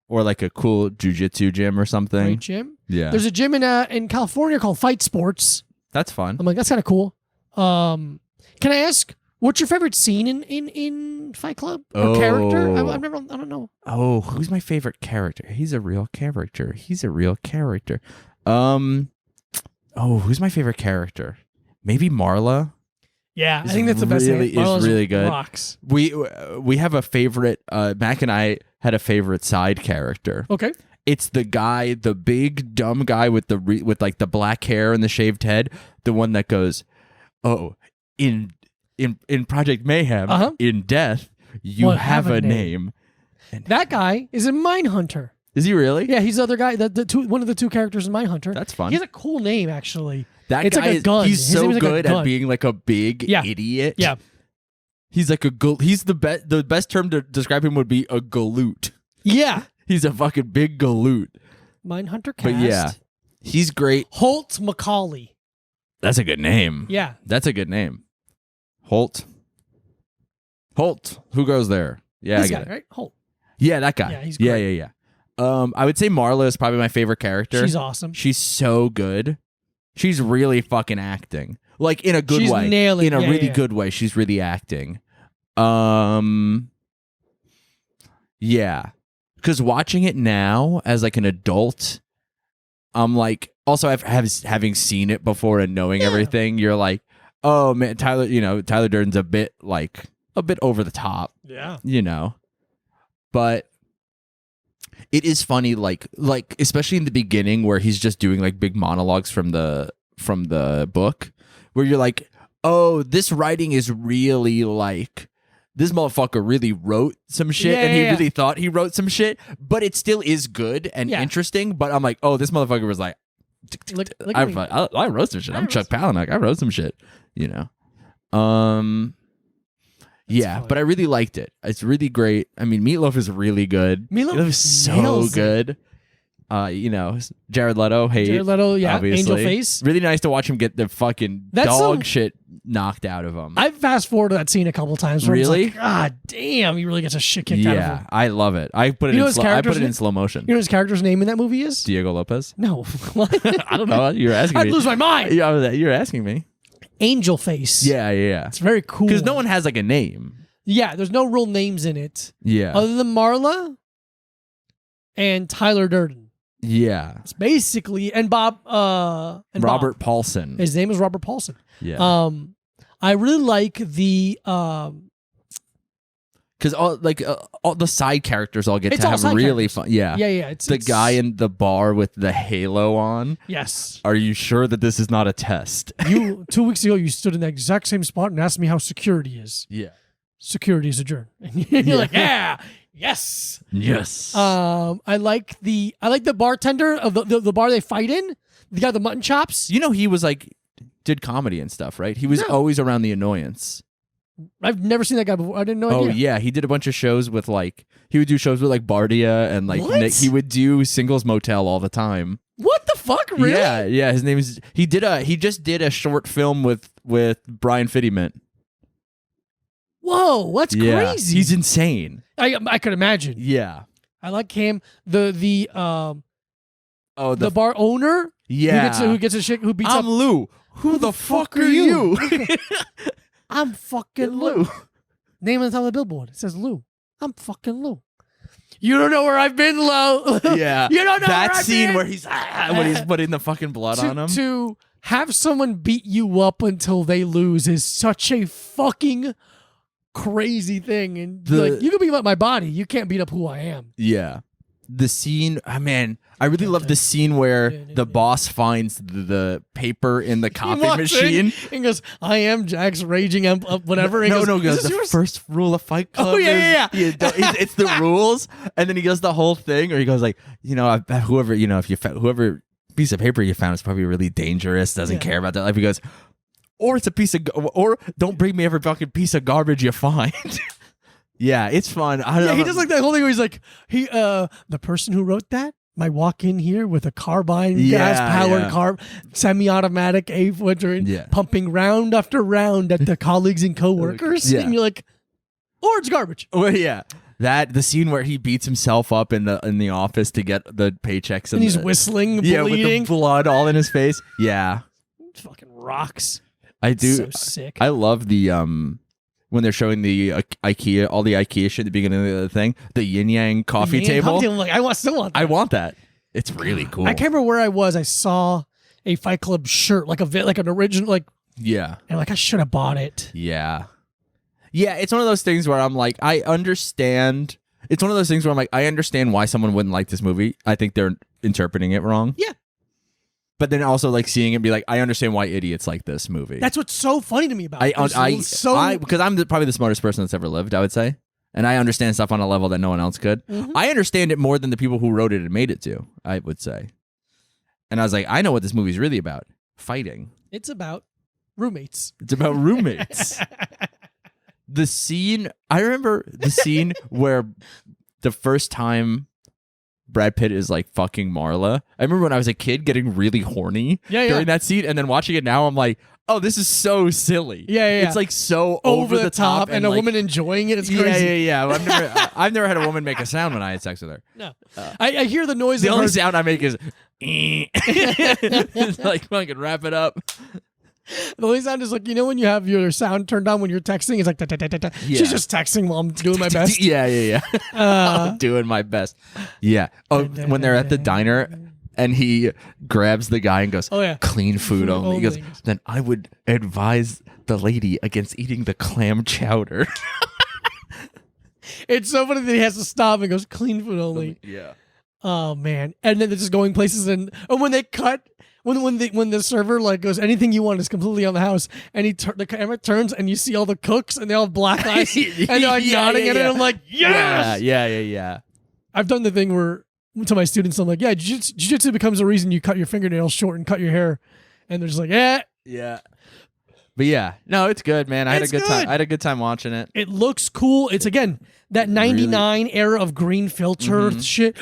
Or like a cool jujitsu gym or something. Great gym. Yeah. There's a gym in California called Fight Sports. That's fun. I'm like, that's kind of cool. Can I ask, what's your favorite scene in Fight Club? Or character? I don't know. Oh, who's my favorite character? He's a real character. Who's my favorite character? Maybe Marla. Yeah, I think that's the best. Is really good. Rocks. We have a favorite. Mac and I had a favorite side character. Okay. It's the guy, the big dumb guy with like the black hair and the shaved head, the one that goes, "Oh, in Project Mayhem, in death, you have a name." And that guy is in Mindhunter. Is he really? Yeah, he's the other guy. One of the 2 characters in Mindhunter. That's fun. He has a cool name, actually. It's guy like a gun. He's so good at being like a big idiot. Yeah. He's like he's the best term to describe him would be a galoot. Yeah. He's a fucking big galoot. Mindhunter cast. But yeah, he's great. Holt McCauley. That's a good name. Yeah. That's a good name. Holt. Holt. Who goes there? Yeah, This I get guy, it. right? Holt. Yeah, that guy. Yeah, he's yeah, great. yeah. I would say Marla is probably my favorite character. She's awesome. She's so good. She's really fucking acting. Like in a good She's way. nailing. In a yeah, really yeah. good way. She's really acting. Yeah. Because watching it now as like an adult, I'm like, also having seen it before and knowing everything, you're like, oh man, Tyler Durden's a bit over the top, Yeah. But it is funny, like especially in the beginning where he's just doing like big monologues from the book, where you're like, oh, this writing is really like, this motherfucker really wrote some shit, and he really thought he wrote some shit, but it still is good and interesting. But I'm like, oh, this motherfucker was like, I wrote some shit. I'm Chuck Palahniuk. I wrote some shit. Yeah, but I really liked it. It's really great. I mean, Meatloaf is really good. Meatloaf is so good. Jared Leto, yeah, obviously. Angel Face. Really nice to watch him get the fucking shit knocked out of him. I've fast forwarded that scene a couple times. Where Really? Like, God damn, he really gets a shit kicked out of him. Yeah, I love it. I put it in slow motion. You know what his character's name in that movie is? Diego Lopez? No. I don't know. You're asking me. I'd lose my mind. You're asking me. Angel Face. Yeah. It's very cool. Because no one has like a name. Yeah, there's no real names in it. Yeah. Other than Marla and Tyler Durden. Yeah. It's basically and Robert Paulson. His name is Robert Paulson. Yeah. I really like the because all the side characters all get It's to all have side really characters. fun. Yeah. It's the guy in the bar with the halo on. Yes. Are you sure that this is not a test? You 2 weeks ago you stood in the exact same spot and asked me how security is. Yeah. Security is adjourned. And you're like, yeah, yes. Yes. I like the bartender of the bar they fight in. The guy with the mutton chops. He was like did comedy and stuff, right? He was always around the annoyance. I've never seen that guy before. I didn't know. Oh yeah, he did a bunch of shows with he would do shows with like Bardia and like What? Nick. He would do Singles Motel all the time. What the fuck? Really? Yeah. His name is. He just did a short film with Brian Fittyment. Whoa, that's crazy. He's insane. I could imagine. Yeah. I like him. The bar owner. Yeah. Who gets a shit? Who beats I'm up? Lou. Who the fuck are you? I'm fucking Lou. Name on the top of the billboard. It says Lou. I'm fucking Lou. You don't know where I've been, Lou. Yeah. You don't know that where scene I've been. where he's putting the fucking blood on him. To have someone beat you up until they lose is such a fucking crazy thing. And you can beat up my body. You can't beat up who I am. Yeah. The scene, man, I really love the scene where the boss finds the paper in the copy machine. And goes, I am Jack's raging whatever. No, the first rule of Fight Club. Oh, yeah. It's the rules. And then he goes the whole thing, or he goes like, whoever piece of paper you found is probably really dangerous, doesn't care about that life. He goes, or it's a piece of, or don't bring me every fucking piece of garbage you find. Yeah, it's fun. He does like that whole thing where he's like, the person who wrote that might walk in here with a carbine, gas-powered semi-automatic A-footer, pumping round after round at the colleagues and co-workers. And you're like, or it's garbage. Well, yeah. The scene where he beats himself up in the office to get the paychecks. And he's whistling, bleeding. With the blood all in his face. Yeah. It fucking rocks. I do. So sick. I love the when they're showing the IKEA, all the IKEA shit at the beginning of the thing, the yin yang coffee table. I'm like, still want that. I want that. It's really cool. I can't remember where I was. I saw a Fight Club shirt, like an original, yeah. And I should have bought it. Yeah. Yeah, it's one of those things where I'm like, I understand. It's one of those things where I'm like, I understand why someone wouldn't like this movie. I think they're interpreting it wrong. Yeah. But then also seeing it be like, I understand why idiots like this movie. That's what's so funny to me about it. Because I'm probably the smartest person that's ever lived, I would say. And I understand stuff on a level that no one else could. Mm-hmm. I understand it more than the people who wrote it and made it to, I would say. And I was like, I know what this movie's really about. Fighting. It's about roommates. It's about roommates. I remember the scene where the first time Brad Pitt is like fucking Marla. I remember when I was a kid getting really horny during that scene, and then watching it now, I'm like, oh, this is so silly. Yeah. It's like so over the top, and a like, woman enjoying it. It's crazy. Yeah. I've never had a woman make a sound when I had sex with her. No, I hear the noise. The only sound I make is it's like fucking wrap it up. The only sound is like, you know, when you have your sound turned on when you're texting, it's like, Yeah. she's just texting while I'm doing my best. Yeah. I'm doing my best. Yeah. Oh, when they're at the diner and he grabs the guy and goes, Oh, yeah. clean food only. He goes, only. then I would advise the lady against eating the clam chowder. It's so funny that he has to stop and goes, clean food only. Yeah. Oh, man. And then they're just going places, and when they cut, when the server like goes, anything you want is completely on the house, and the camera turns and you see all the cooks and they all have black eyes and they're like nodding at it. I'm like, yes! Yeah. I've done the thing where to my students, I'm like, yeah, jiu-jitsu becomes a reason you cut your fingernails short and cut your hair. And they're just like, Yeah. But yeah, no, it's good, man. I had a It's good time. good. I had a good time watching it. it looks cool. It's again that 99 era of green filter shit.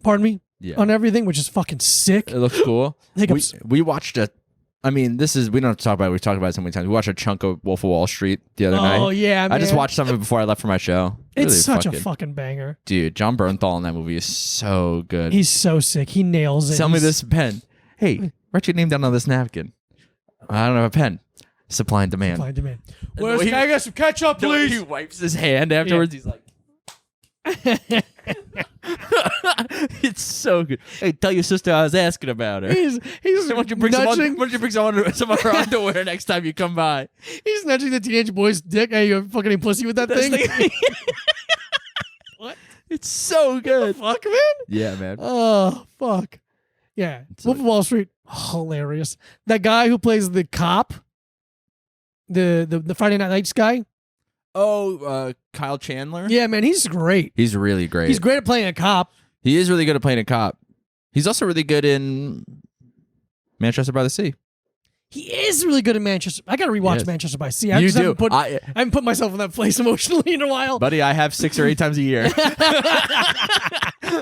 Pardon me. Yeah. On everything, which is fucking sick. It looks cool. Hiccups. We watched we don't have to talk about it. We've talked about it so many times. We watched a chunk of Wolf of Wall Street the other night. Oh yeah, man. I just watched some of it before I left for my show. It's Really such a fucking banger. dude. John Bernthal in that movie is so good. He's so sick. He nails it. Sell me this pen. Hey, write your name down on this napkin. I don't have a pen. Supply and demand. Supply and demand. the Where's, way can I get some ketchup, The way please? he wipes his hand afterwards. He's like, it's so good. Hey, tell your sister I was asking about her. He's Why don't you bring some nudging. why don't you bring some of her underwear next time you come by? He's nudging the teenage boy's dick. Hey, you fucking pussy with that thing? What? It's so good. Fuck, man. Yeah, man. Oh, fuck. Yeah. Wolf of Wall Street, hilarious. That guy who plays the cop, the Friday Night Lights guy. Oh, Kyle Chandler? Yeah, man, he's great. He's really great. He's great at playing a cop. He is really good at playing a cop. He's also really good in Manchester by the Sea. He is really good at Manchester. I gotta rewatch Yes. Manchester by the Sea. I You just do. I haven't put myself in that place emotionally in a while. Buddy, I have 6 or 8 times a year.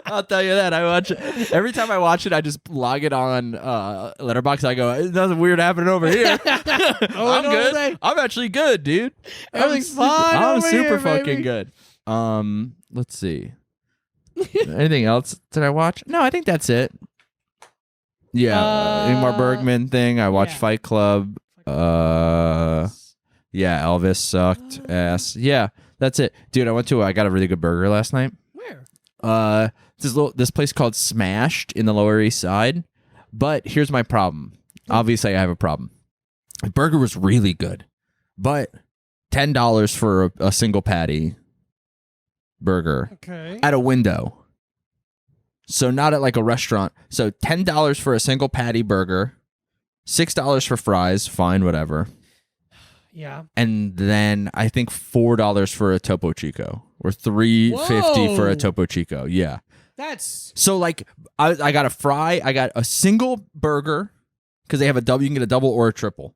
I'll tell you that. I watch it. Every time I watch it, I just log it on Letterboxd. I go, nothing weird happening over here. I'm good. Day. I'm actually good, dude. Everything's fine. I'm over super here, fucking baby. good. Let's see. Anything else did I watch? No, I think that's it. Yeah, Ingmar Bergman thing. I watched yeah. Fight Club. Yeah, Elvis sucked ass. Yeah, that's it, dude. I got a really good burger last night. Where? This place called Smashed in the Lower East Side. But here's my problem. Obviously, I have a problem. The burger was really good, but $10 for a single patty burger Okay. at a window. So not at like a restaurant. So $10 for a single patty burger, $6 for fries, fine, whatever. Yeah. And then I think $4 for a Topo Chico or $3.50 for Whoa. a Topo Chico. Yeah. That's So like I got a fry, I got a single burger because they have you can get a double or a triple.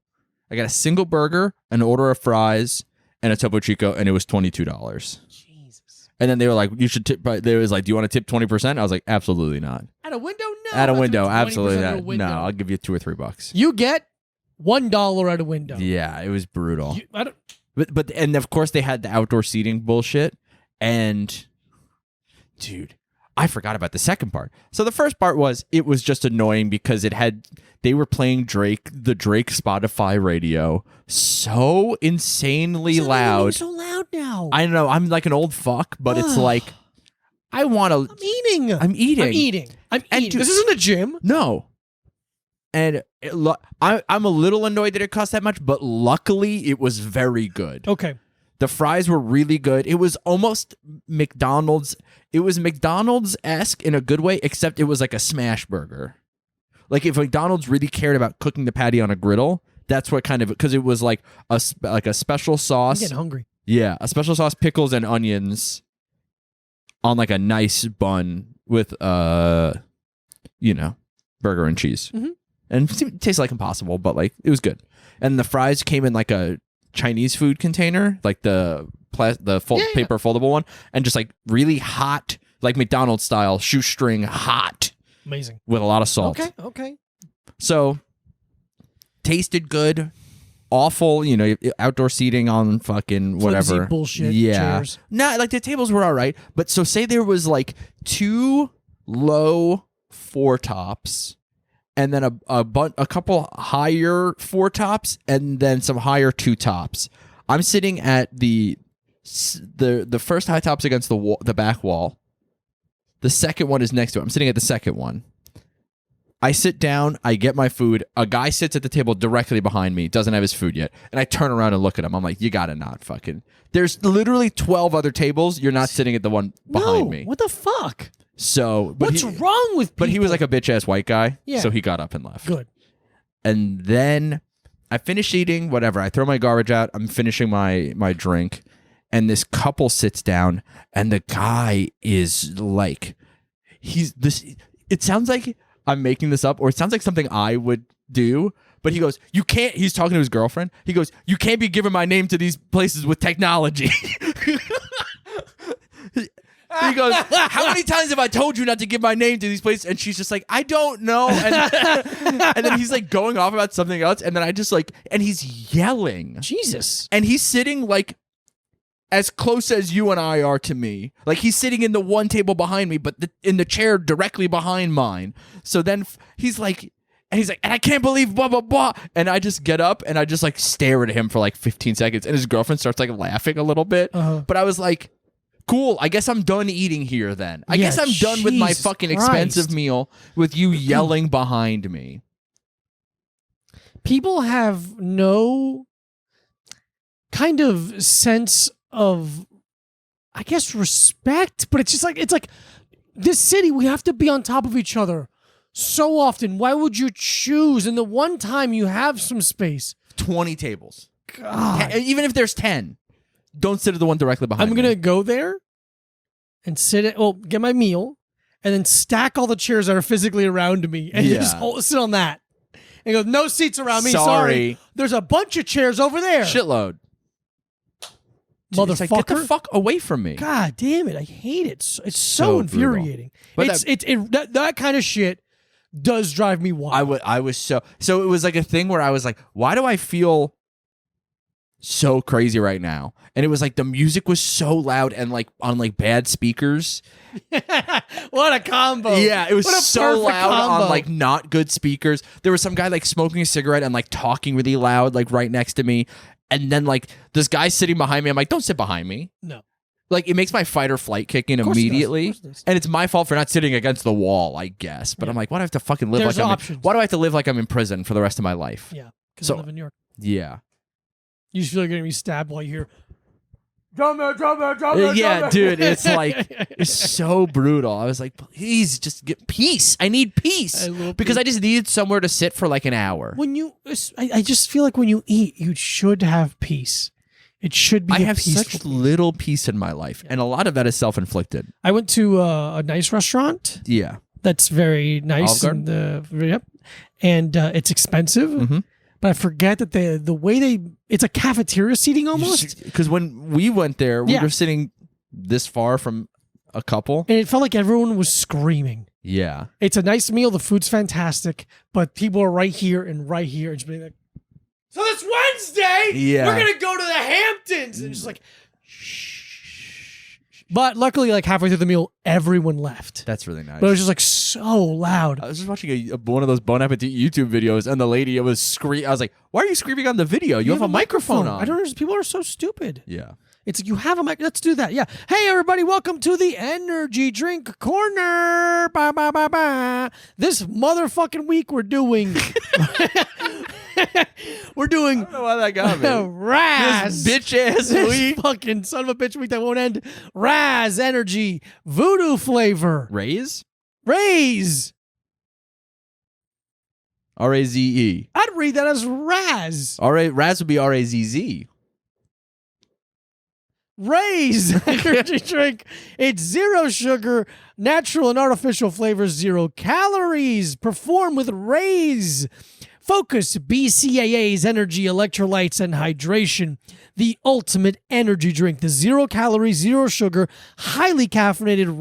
I got a single burger, an order of fries, and a Topo Chico, and it was $22. Jesus. And then they were like, you should tip. They was like, do you want to tip 20%? I was like, absolutely not. At a window? No. At a I'm not window, doing 20% absolutely at a not. window. No, I'll give you $2 or $3. You get $1 at a window. Yeah, it was brutal. I don't. But and of course they had the outdoor seating bullshit. And dude, I forgot about the second part. So the first part was it was just annoying because they were playing the Drake Spotify radio so insanely loud. So loud now. I know I'm like an old fuck, but it's like I want to. I'm eating. I'm eating. I'm And eating. dude- This isn't a gym. No. And I'm a little annoyed that it cost that much, but luckily it was very good. Okay. The fries were really good. It was almost McDonald's. It was McDonald's-esque in a good way, except it was like a smash burger. Like if McDonald's really cared about cooking the patty on a griddle, that's what kind of, because it was like a special I'm sauce. getting hungry. Yeah, a special sauce, pickles, and onions on like a nice bun with burger and cheese. Mhm. And it tastes like impossible, but like it was good. And the fries came in like a Chinese food container, like the paper foldable one, and just like really hot like McDonald's style, shoestring hot Amazing. with a lot of salt. Okay. So tasted good. Awful, outdoor seating on fucking whatever. Flimsy bullshit Yeah. chairs. Nah, like the tables were all right. But so say there was like 2 low 4-tops and then a couple higher 4-tops and then some higher 2-tops. I'm sitting at the first high top's against the back wall. The second one is next to it. I'm sitting at the second one. I sit down, I get my food. A guy sits at the table directly behind me, doesn't have his food yet. And I turn around and look at him. I'm like, you gotta not fucking. There's literally 12 other tables. You're not sitting at the one behind me. What the fuck? So, What's wrong with people? But he was like a bitch ass white guy. Yeah. So he got up and left. Good. And then I finish eating, whatever. I throw my garbage out. I'm finishing my drink. And this couple sits down, and the guy is like, it sounds like I'm making this up, or it sounds like something I would do, but he goes, you can't, he's talking to his girlfriend. He goes, you can't be giving my name to these places with technology. He goes, how many times have I told you not to give my name to these places? And she's just like, I don't know. And then he's like going off about something else. And then I just like, and he's yelling. Jesus. And he's sitting like as close as you and I are to me. Like he's sitting in the one table behind me, but in the chair directly behind mine. So then he's like, and I can't believe blah, blah, blah. And I just get up and I just like stare at him for like 15 seconds. And his girlfriend starts like laughing a little bit. But I was like, cool, I guess I'm done eating here then. I guess I'm done with my Jesus fucking Christ. expensive meal with you yelling behind me. People have no kind of sense of, I guess, respect, but it's like this city, we have to be on top of each other so often. Why would you choose in the one time you have some space? 20 tables. God. Even if there's 10, don't sit at the one directly behind I'm me. going to go there and get my meal and then stack all the chairs that are physically around me and just sit on that. And go, no seats around me. Sorry. There's a bunch of chairs over there. Shitload. Motherfucker. Like, get the fuck away from me. God damn it. I hate it. It's so infuriating. But that kind of shit does drive me wild. I was so it was like a thing where I was like, why do I feel so crazy right now? And it was like the music was so loud and like on like bad speakers. What a combo. Yeah, it was What a so perfect loud combo. on like not good speakers. There was some guy like smoking a cigarette and like talking really loud like right next to me. And then like this guy sitting behind me, I'm like, don't sit behind me. No. Like it makes my fight or flight kick in immediately. Of course it does. And it's my fault for not sitting against the wall, I guess. But I'm like, why do I have to fucking live There's like options. why do I have to live like I'm in prison for the rest of my life? Yeah. Because So- I live in New York. Yeah. You just feel like you're going to be stabbed while you hear, Yeah, dude, it's like it's so brutal. I was like, please just get peace. I need peace. Because I just needed somewhere to sit for like an hour. when you, I just feel like when you eat, you should have peace. It should be I have peaceful such little peace in my life, and a lot of that is self-inflicted. I went to a nice restaurant Yeah. that's very nice. Olive Yep. And it's expensive. Mm-hmm. But I forget that the way it's a cafeteria seating almost. Because when we went there, we Yeah. were sitting this far from a couple. And it felt like everyone was screaming. Yeah. It's a nice meal. The food's fantastic. But people are right here and right here. And just being like, so this Wednesday, Yeah. we're going to go to the Hamptons. And just like, shh. But luckily, like halfway through the meal, everyone left. That's really nice. But it was just like so loud. I was just watching one of those Bon Appetit YouTube videos, and the lady was screaming. I was like, "Why are you screaming on the video? You have a microphone on." I don't understand. People are so stupid. Yeah. It's like you have a mic. Let's do that. Yeah. Hey, everybody. Welcome to the Energy Drink Corner. Ba, ba, ba, ba. This motherfucking week we're doing... we're doing... I don't know why that got me. Raz. This bitch ass This week. fucking son of a bitch week that won't end. Raz Energy Voodoo flavor. Raise? Raise. R-A-Z-E. I'd read that as Raz. Raz would be R-A-Z-Z. Raise energy drink. It's 0 sugar, natural and artificial flavors, 0 calories. Perform with Raise. Focus BCAAs, energy, electrolytes, and hydration. The ultimate energy drink. The 0 calorie, 0 sugar, highly caffeinated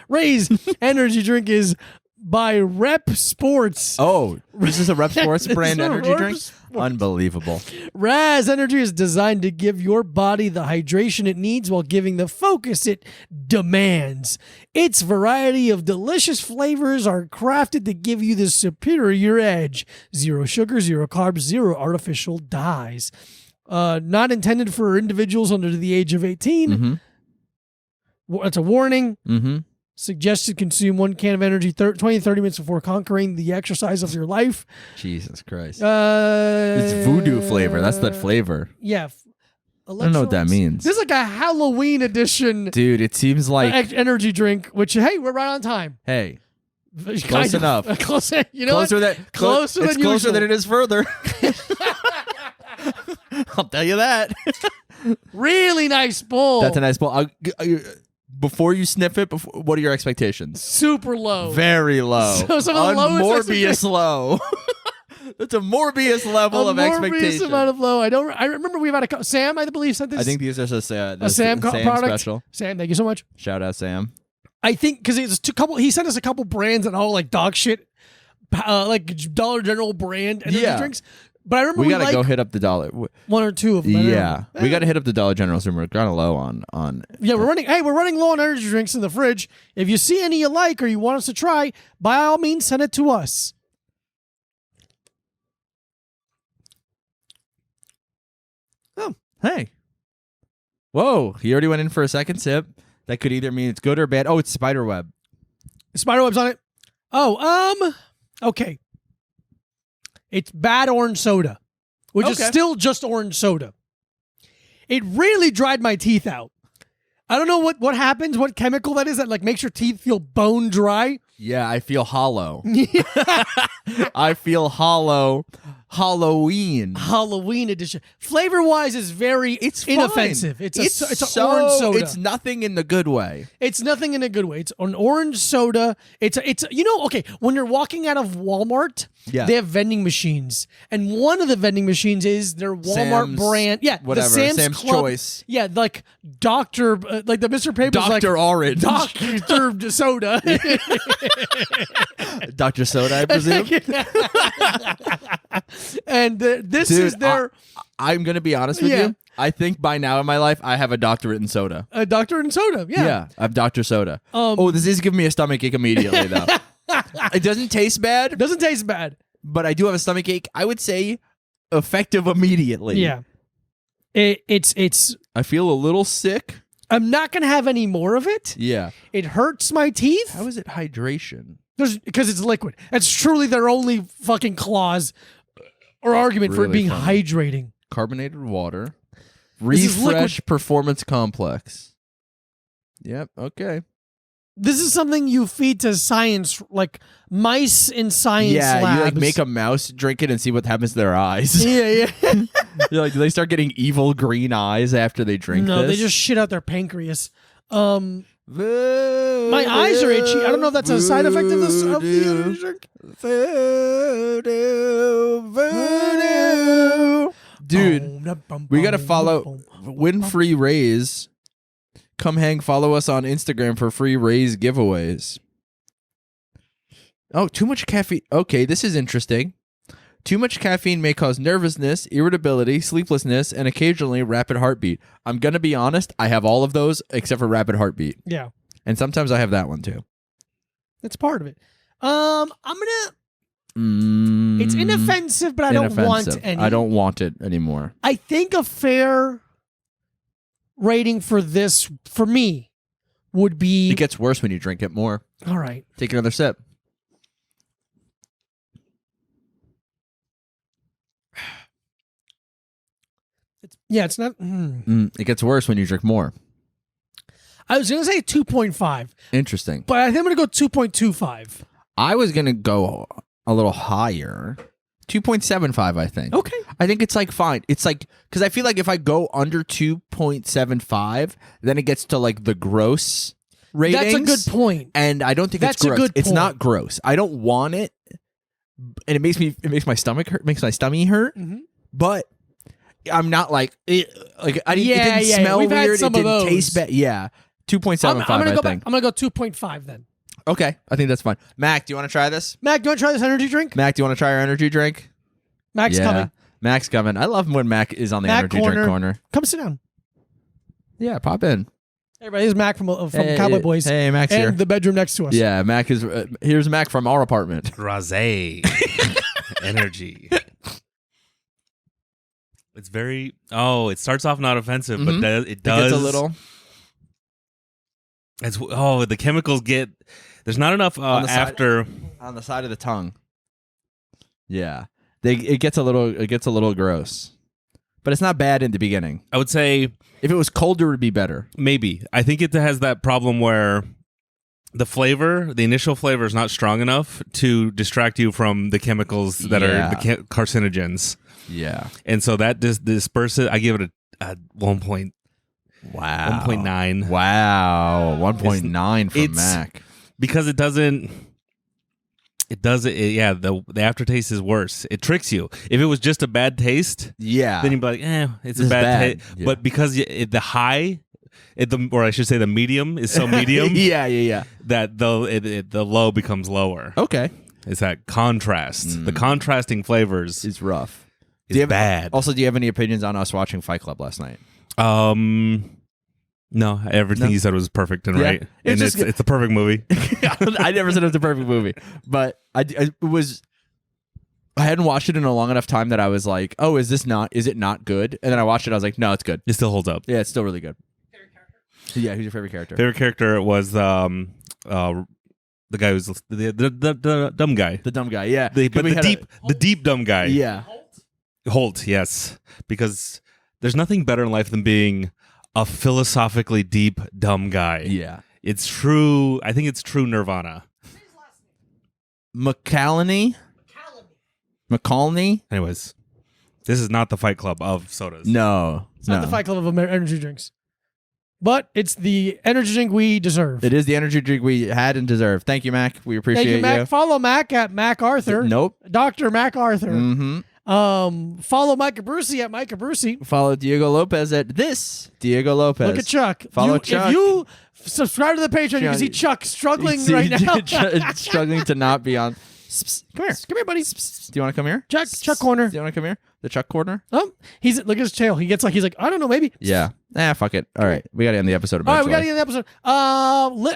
Raise energy drink is by Rep Sports. Oh, this is a Rep Sports brand It's a energy Rep drink? Sports. Unbelievable. Raz Energy is designed to give your body the hydration it needs while giving the focus it demands. Its variety of delicious flavors are crafted to give you the superior edge. 0 sugar, 0 carbs, 0 artificial dyes. Not intended for individuals under the age of 18. Mm-hmm. That's a warning. Mm-hmm. Suggested consume 1 can of energy 20 to 30 minutes before conquering the exercise of your life. Jesus Christ. It's voodoo flavor. That's that flavor. Yeah. I don't know what that means. This is like a Halloween edition Dude, it seems like... energy drink, which, hey, we're right on time. Hey, Kind close of. enough. You know closer what? Closer it's than closer usual. than it is further. I'll tell you that. Really nice bowl. That's a nice bowl. Before you sniff it, what are your expectations? Super low. Very low. So some of the lowest Morbius low. That's a Morbius level of expectation. Amount of low. I remember we've had Sam, I believe, sent this. I think these are just a Sam product. special. Sam, thank you so much. Shout out Sam. I think because it's he sent us a couple brands that all like dog shit, like Dollar General brand energy drinks. But I remember we gotta like go hit up the Dollar. 1 or 2 of them. Yeah, we gotta hit up the Dollar General soon. We're kind of low on. Yeah, we're running low on energy drinks in the fridge. If you see any you like or you want us to try, by all means, send it to us. Oh, hey. Whoa, he already went in for a second sip. That could either mean it's good or bad. Oh, it's spiderweb. Spiderweb's on it. Oh, okay. It's bad orange soda, which is still just orange soda. It really dried my teeth out. I don't know what happens, what chemical that is that like makes your teeth feel bone dry. Yeah, I feel hollow. I feel hollow. Halloween edition. Flavor wise is very inoffensive. Fine. It's an orange soda. It's nothing in the good way. It's nothing in a good way. It's an orange soda. It's okay, when you're walking out of Walmart, they have vending machines. And one of the vending machines is their Walmart Sam's, brand. Yeah, whatever. the Sam's Club, Choice. Yeah, like Dr. Like the Mr. Paper's like Dr. Orange. Dr. Soda. Dr. Soda, I presume. And this Dude, is their... I'm going to be honest with you. I think by now in my life, I have a doctorate in soda. A doctorate in soda, yeah. I have Dr. Soda. This is giving me a stomach ache immediately, though. It doesn't taste bad. It doesn't taste bad. But I do have a stomach ache. I would say effective immediately. Yeah. It's... I feel a little sick. I'm not going to have any more of it. Yeah. It hurts my teeth. How is it hydration? Because it's liquid. That's truly their only fucking clause or argument for it Really being funny. hydrating. Carbonated water. This is Refresh liquid. Performance Complex. Yep, okay. This is something you feed to science, like mice in science labs. You like make a mouse drink it and see what happens to their eyes. Yeah. You're like, do they start getting evil green eyes after they drink No, this? they just shit out their pancreas. My eyes are itchy. I don't know if that's a side effect of this of the energy drink. Voodoo. Dude, we gotta follow win free raise. Come follow us on Instagram for free raise giveaways. Oh, too much caffeine. Okay, this is interesting. Too much caffeine may cause nervousness, irritability, sleeplessness, and occasionally rapid heartbeat. I'm going to be honest, I have all of those except for rapid heartbeat. Yeah, And sometimes I have that one too. that's part of it. I'm gonna. It's inoffensive, but I don't want any. I don't want it anymore. I think a fair rating for this, for me, would be... It gets worse when you drink it more. All right. Take another sip. It's not... It gets worse when you drink more. I was going to say 2.5, Interesting. but I think I'm going to go 2.25. I was going to go a little higher. 2.75, I think. Okay. I think it's like fine. It's like, because I feel like if I go under 2.75, then it gets to like the gross ratings. That's a good point. And I don't think That's it's a gross. good It's point. not gross. I don't want it. and it makes my stomach hurt, makes my stomach hurt. Mhm. But I'm not like it Yeah, didn't smell we've had weird. some It of didn't those. taste bad. Yeah, 2.75. I'm gonna I go think. back. I'm gonna go 2.5 then. Okay, I think that's fine. Mac, do you want to try this? Mac, do you want to try this energy drink? Mac, do you want to try our energy drink? Mac's coming. Mac's coming. I love when Mac is on the Mac energy drink corner. Come sit down. Yeah, pop in. Hey, everybody, this is Mac from Hey, Cowboy Boys. Hey, Mac's and here. the bedroom next to us. Yeah, Mac is. Here's Mac from our apartment. Rosé energy. It's very. Oh, it starts off not offensive, but it does. It gets a little. It's the chemicals get. There's not enough the side? after. On the side of the tongue. Yeah, it gets a little gross, but it's not bad in the beginning. I would say If it was colder, it'd be better. maybe. I think it has that problem where the initial flavor is not strong enough to distract you from the chemicals that Yeah. are the carcinogens, Yeah. and so that disperses. I give it a 1.9. Wow. 1.9. Wow. 1.9 from It's- Mac. Because it doesn't. Yeah, the aftertaste is worse. It tricks you. If it was just a bad taste, Yeah. then you'd be like, it's It's a bad bad. taste. Yeah. But because the high, or I should say the medium is so medium yeah. that the low becomes lower. Okay. It's that contrast. The contrasting flavors It's rough. is bad. Also, do you have any opinions on us watching Fight Club last night? No, everything No. you said was perfect and Yeah. right. It's And just it's a perfect movie. I never said it was a perfect movie, but I hadn't watched it in a long enough time that I was like, oh, is it not good? And then I watched it, I was like, no, it's good. It still holds up. Yeah, it's still really good. Yeah, who's your favorite character? Favorite character was the guy who's the dumb guy. The dumb guy, yeah. But We had the deep dumb guy. yeah. Holt, yes. Because there's nothing better in life than being a philosophically deep dumb guy. Yeah. It's true. I think it's true nirvana. McCallany? Anyways, this is not the Fight Club of sodas. No. It's not the Fight Club of energy drinks. But it's the energy drink we deserve. It is the energy drink we had and deserved. Thank you, Mac. We appreciate Thank you, Mac. Follow Mac at Mac Arthur. Nope. Dr. Mac Arthur. Mm-hmm. Follow Mike Abruzzi at Mike Abruzzi. Follow Diego Lopez at this Diego Lopez. Look at Chuck. Follow Chuck. If you subscribe to the Patreon, you can see Chuck struggling right now. Struggling to not be on. Come here. Come here, buddy. Do you want to come here? Chuck corner. Do you want to come here? The Chuck corner? Oh, look at his tail. He's like, I don't know, maybe. Yeah. Fuck it. All right. We got to end the episode All right, eventually. we got to get the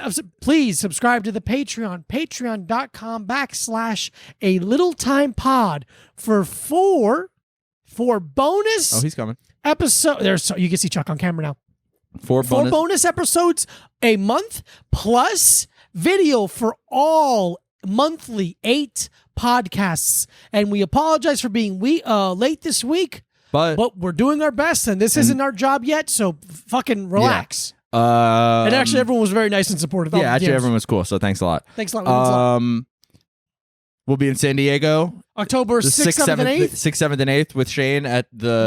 episode. Please subscribe to the Patreon. Patreon.com/a little time pod for four bonus Oh, he's coming. episodes. You can see Chuck on camera now. Four bonus. 4 bonus episodes a month plus video for all monthly 8 podcasts. And we apologize for being late this week, but we're doing our best, and this isn't our job yet, so fucking relax. And actually, everyone was very nice and supportive. Yeah, actually, everyone was cool, so thanks a lot. Thanks a lot. We'll be in San Diego October 6th, 7th, and 8th. 6th, 7th, and 8th with Shane at the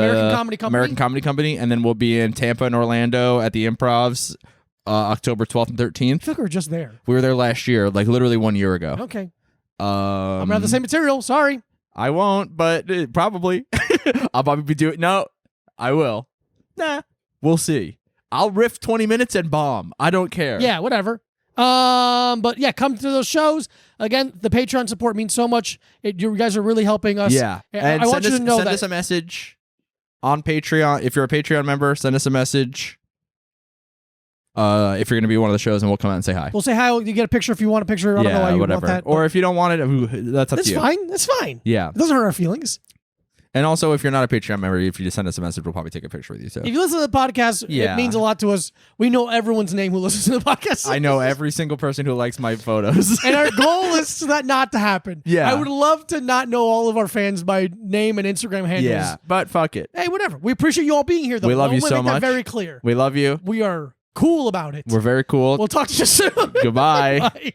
American Comedy Company. And then we'll be in Tampa and Orlando at the Improvs October 12th and 13th. I feel like we were just there. We were there last year, like literally 1 year ago. Okay. I'm going to have the same material. Sorry. I won't, but probably. I'll probably be doing. No, I will. Nah, we'll see. I'll riff 20 minutes and bomb. I don't care. Yeah, whatever. But yeah, come to those shows. Again, the Patreon support means so much. You guys are really helping us. Yeah. And I want you to know send that. us a message on Patreon. If you're a Patreon member, send us a message. If you're going to be one of the shows, and we'll come out and say hi. We'll say hi. You get a picture if you want a picture. I don't know why you whatever. want that. Or if you don't want it, that's up that's to you. fine. That's fine. Yeah. It doesn't hurt our feelings. And also, if you're not a Patreon member, if you just send us a message, we'll probably take a picture with you too. If you listen to the podcast, Yeah. it means a lot to us. We know everyone's name who listens to the podcast. I know every single person who likes my photos. And our goal is for that not to happen. Yeah. I would love to not know all of our fans by name and Instagram handles. Yeah, but fuck it. Hey, whatever. We appreciate you all being here, though. We love I you wanna so make that much. very clear. We love you. We are cool about it. We're very cool. We'll talk to you soon. Goodbye. Bye.